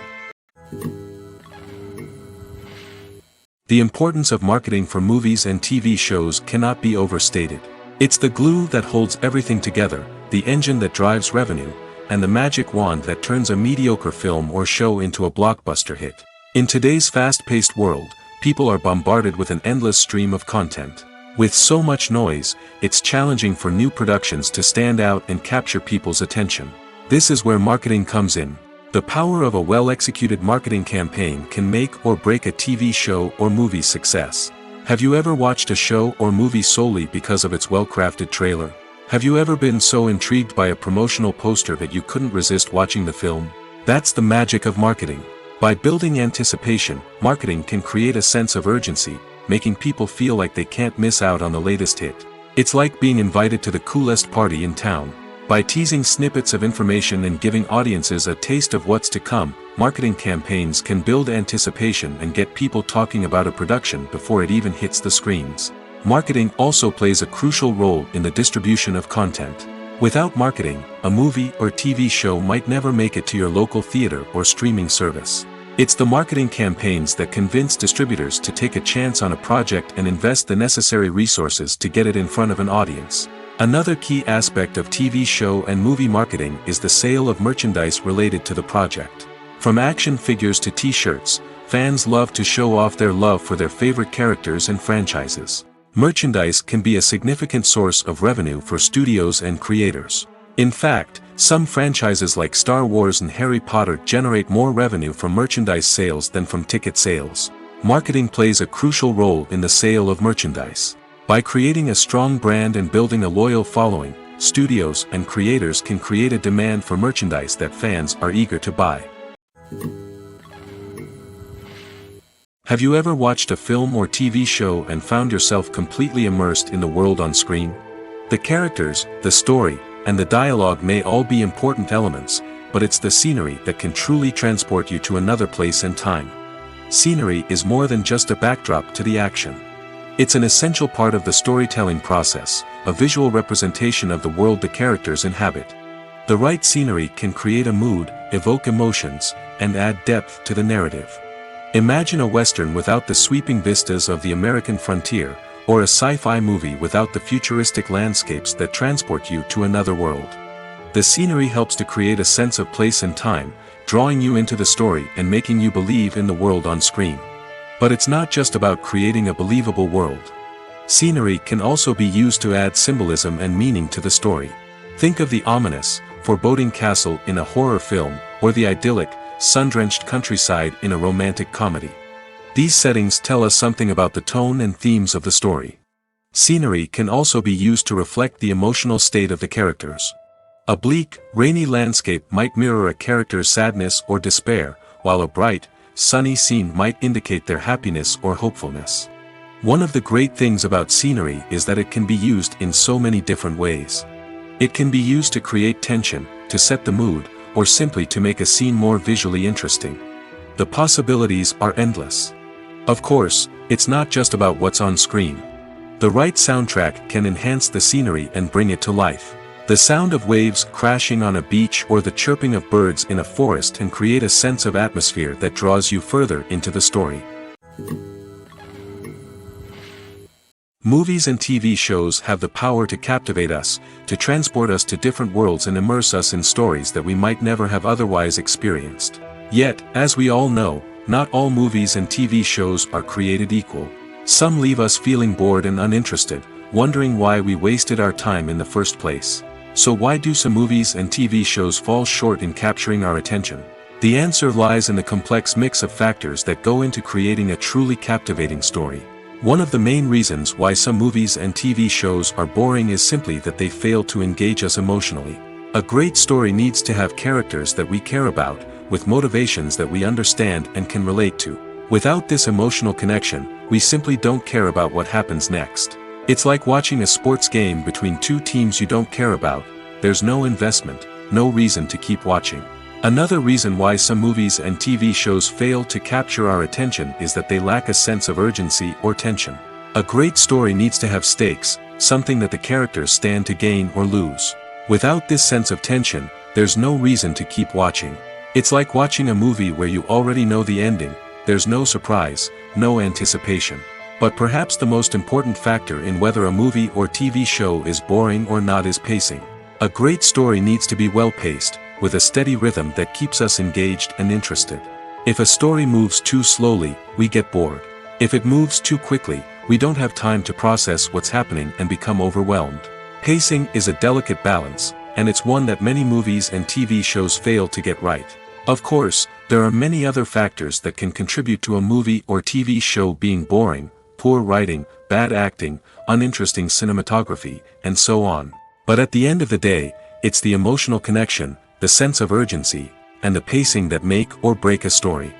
The importance of marketing for movies and TV shows cannot be overstated. It's the glue that holds everything together, the engine that drives revenue, and the magic wand that turns a mediocre film or show into a blockbuster hit. In today's fast-paced world, people are bombarded with an endless stream of content. With so much noise, it's challenging for new productions to stand out and capture people's attention. This is where marketing comes in. The power of a well-executed marketing campaign can make or break a TV show or movie's success. Have you ever watched a show or movie solely because of its well-crafted trailer? Have you ever been so intrigued by a promotional poster that you couldn't resist watching the film? That's the magic of marketing. By building anticipation, marketing can create a sense of urgency, making people feel like they can't miss out on the latest hit. It's like being invited to the coolest party in town. By teasing snippets of information and giving audiences a taste of what's to come, marketing campaigns can build anticipation and get people talking about a production before it even hits the screens. Marketing also plays a crucial role in the distribution of content. Without marketing, a movie or TV show might never make it to your local theater or streaming service. It's the marketing campaigns that convince distributors to take a chance on a project and invest the necessary resources to get it in front of an audience. Another key aspect of TV show and movie marketing is the sale of merchandise related to the project. From action figures to t-shirts, fans love to show off their love for their favorite characters and franchises. Merchandise can be a significant source of revenue for studios and creators. In fact, some franchises like Star Wars and Harry Potter generate more revenue from merchandise sales than from ticket sales. Marketing plays a crucial role in the sale of merchandise. By creating a strong brand and building a loyal following, studios and creators can create a demand for merchandise that fans are eager to buy. Have you ever watched a film or TV show and found yourself completely immersed in the world on screen? The characters, the story, and the dialogue may all be important elements, but it's the scenery that can truly transport you to another place and time. Scenery is more than just a backdrop to the action. It's an essential part of the storytelling process, a visual representation of the world the characters inhabit. The right scenery can create a mood, evoke emotions, and add depth to the narrative. Imagine a Western without the sweeping vistas of the American frontier, or a sci-fi movie without the futuristic landscapes that transport you to another world. The scenery helps to create a sense of place and time, drawing you into the story and making you believe in the world on screen. But it's not just about creating a believable world. Scenery can also be used to add symbolism and meaning to the story. Think of the ominous, foreboding castle in a horror film, or the idyllic, sun-drenched countryside in a romantic comedy. These settings tell us something about the tone and themes of the story. Scenery can also be used to reflect the emotional state of the characters. A bleak, rainy landscape might mirror a character's sadness or despair, while a bright, sunny scene might indicate their happiness or hopefulness. One of the great things about scenery is that it can be used in so many different ways. It can be used to create tension, to set the mood, or simply to make a scene more visually interesting. The possibilities are endless. Of course, it's not just about what's on screen. The right soundtrack can enhance the scenery and bring it to life. The sound of waves crashing on a beach or the chirping of birds in a forest can create a sense of atmosphere that draws you further into the story. Movies and TV shows have the power to captivate us, to transport us to different worlds and immerse us in stories that we might never have otherwise experienced. Yet, as we all know, not all movies and TV shows are created equal. Some leave us feeling bored and uninterested, wondering why we wasted our time in the first place. So why do some movies and TV shows fall short in capturing our attention? The answer lies in the complex mix of factors that go into creating a truly captivating story. One of the main reasons why some movies and TV shows are boring is simply that they fail to engage us emotionally. A great story needs to have characters that we care about, with motivations that we understand and can relate to. Without this emotional connection, we simply don't care about what happens next. It's like watching a sports game between two teams you don't care about. There's no investment, no reason to keep watching. Another reason why some movies and TV shows fail to capture our attention is that they lack a sense of urgency or tension. A great story needs to have stakes, something that the characters stand to gain or lose. Without this sense of tension, there's no reason to keep watching. It's like watching a movie where you already know the ending. There's no surprise, no anticipation. But perhaps the most important factor in whether a movie or TV show is boring or not is pacing. A great story needs to be well-paced, with a steady rhythm that keeps us engaged and interested. If a story moves too slowly, we get bored. If it moves too quickly, we don't have time to process what's happening and become overwhelmed. Pacing is a delicate balance, and it's one that many movies and TV shows fail to get right. Of course, there are many other factors that can contribute to a movie or TV show being boring: poor writing, bad acting, uninteresting cinematography, and so on. But at the end of the day, it's the emotional connection, the sense of urgency, and the pacing that make or break a story.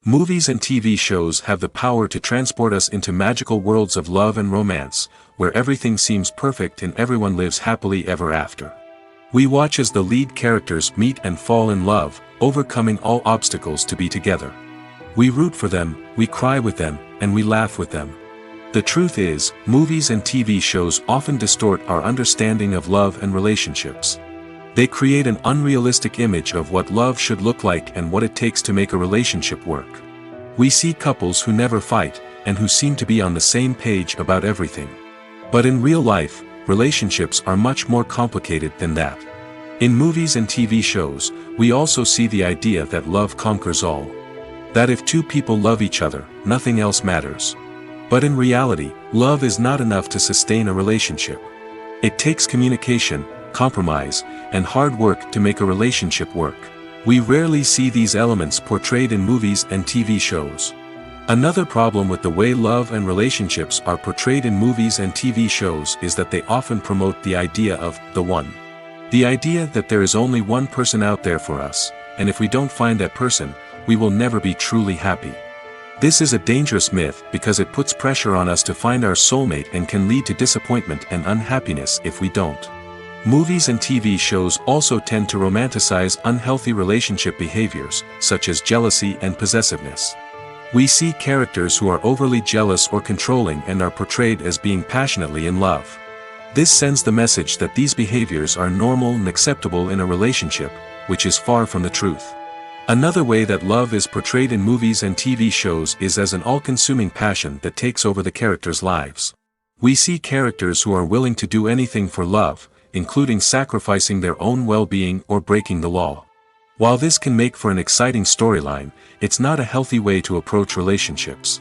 Movies and TV shows have the power to transport us into magical worlds of love and romance, where everything seems perfect and everyone lives happily ever after. We watch as the lead characters meet and fall in love, overcoming all obstacles to be together. We root for them, we cry with them, and we laugh with them. The truth is, movies and TV shows often distort our understanding of love and relationships. They create an unrealistic image of what love should look like and what it takes to make a relationship work. We see couples who never fight, and who seem to be on the same page about everything. But in real life, relationships are much more complicated than that. In movies and TV shows, we also see the idea that love conquers all. That if two people love each other, nothing else matters. But in reality, love is not enough to sustain a relationship. It takes communication, compromise, and hard work to make a relationship work. We rarely see these elements portrayed in movies and TV shows. Another problem with the way love and relationships are portrayed in movies and TV shows is that they often promote the idea of the one. The idea that there is only one person out there for us, and if we don't find that person, we will never be truly happy. This is a dangerous myth because it puts pressure on us to find our soulmate and can lead to disappointment and unhappiness if we don't. Movies and TV shows also tend to romanticize unhealthy relationship behaviors, such as jealousy and possessiveness. We see characters who are overly jealous or controlling and are portrayed as being passionately in love. This sends the message that these behaviors are normal and acceptable in a relationship, which is far from the truth. Another way that love is portrayed in movies and TV shows is as an all-consuming passion that takes over the characters' lives. We see characters who are willing to do anything for love, including sacrificing their own well-being or breaking the law. While this can make for an exciting storyline, it's not a healthy way to approach relationships.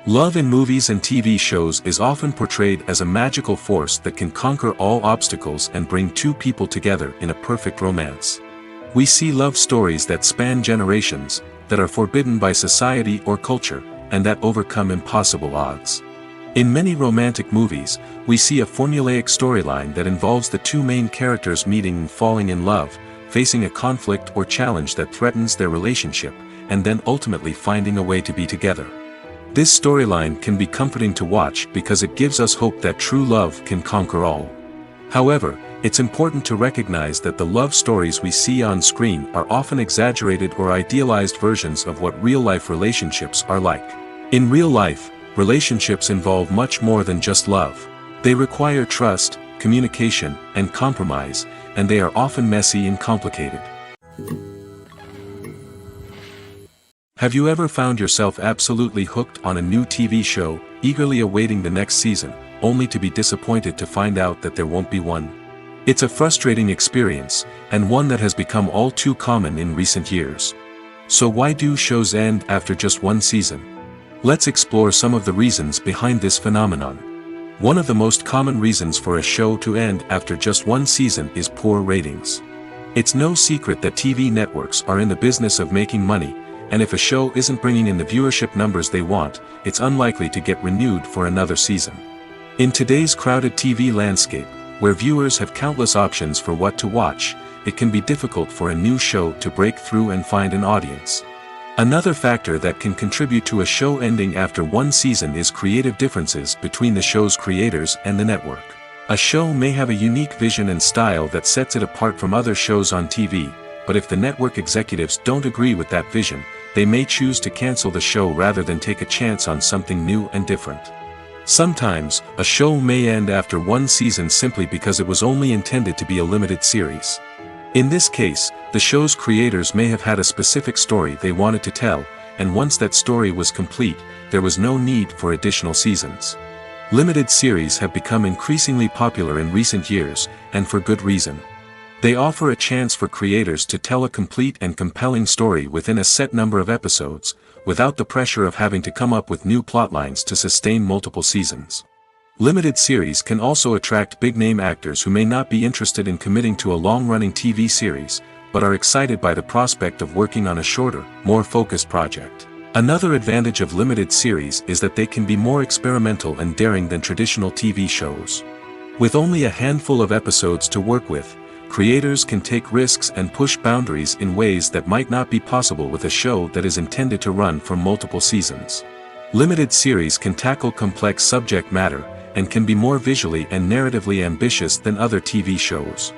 Love in movies and TV shows is often portrayed as a magical force that can conquer all obstacles and bring two people together in a perfect romance. We see love stories that span generations, that are forbidden by society or culture, and that overcome impossible odds. In many romantic movies, we see a formulaic storyline that involves the two main characters meeting and falling in love, facing a conflict or challenge that threatens their relationship, and then ultimately finding a way to be together. This storyline can be comforting to watch because it gives us hope that true love can conquer all. However, it's important to recognize that the love stories we see on screen are often exaggerated or idealized versions of what real-life relationships are like. In real life, relationships involve much more than just love. They require trust, communication, and compromise, and they are often messy and complicated. Have you ever found yourself absolutely hooked on a new TV show, eagerly awaiting the next season, only to be disappointed to find out that there won't be one? It's a frustrating experience, and one that has become all too common in recent years. So why do shows end after just one season? Let's explore some of the reasons behind this phenomenon. One of the most common reasons for a show to end after just one season is poor ratings. It's no secret that TV networks are in the business of making money, and if a show isn't bringing in the viewership numbers they want, it's unlikely to get renewed for another season. In today's crowded TV landscape, where viewers have countless options for what to watch, it can be difficult for a new show to break through and find an audience. Another factor that can contribute to a show ending after one season is creative differences between the show's creators and the network. A show may have a unique vision and style that sets it apart from other shows on TV, but if the network executives don't agree with that vision, they may choose to cancel the show rather than take a chance on something new and different. Sometimes, a show may end after one season simply because it was only intended to be a limited series. In this case, the show's creators may have had a specific story they wanted to tell, and once that story was complete, there was no need for additional seasons. Limited series have become increasingly popular in recent years, and for good reason. They offer a chance for creators to tell a complete and compelling story within a set number of episodes, without the pressure of having to come up with new plotlines to sustain multiple seasons. Limited series can also attract big-name actors who may not be interested in committing to a long-running TV series, but are excited by the prospect of working on a shorter, more focused project. Another advantage of limited series is that they can be more experimental and daring than traditional TV shows. With only a handful of episodes to work with, creators can take risks and push boundaries in ways that might not be possible with a show that is intended to run for multiple seasons. Limited series can tackle complex subject matter, and can be more visually and narratively ambitious than other TV shows.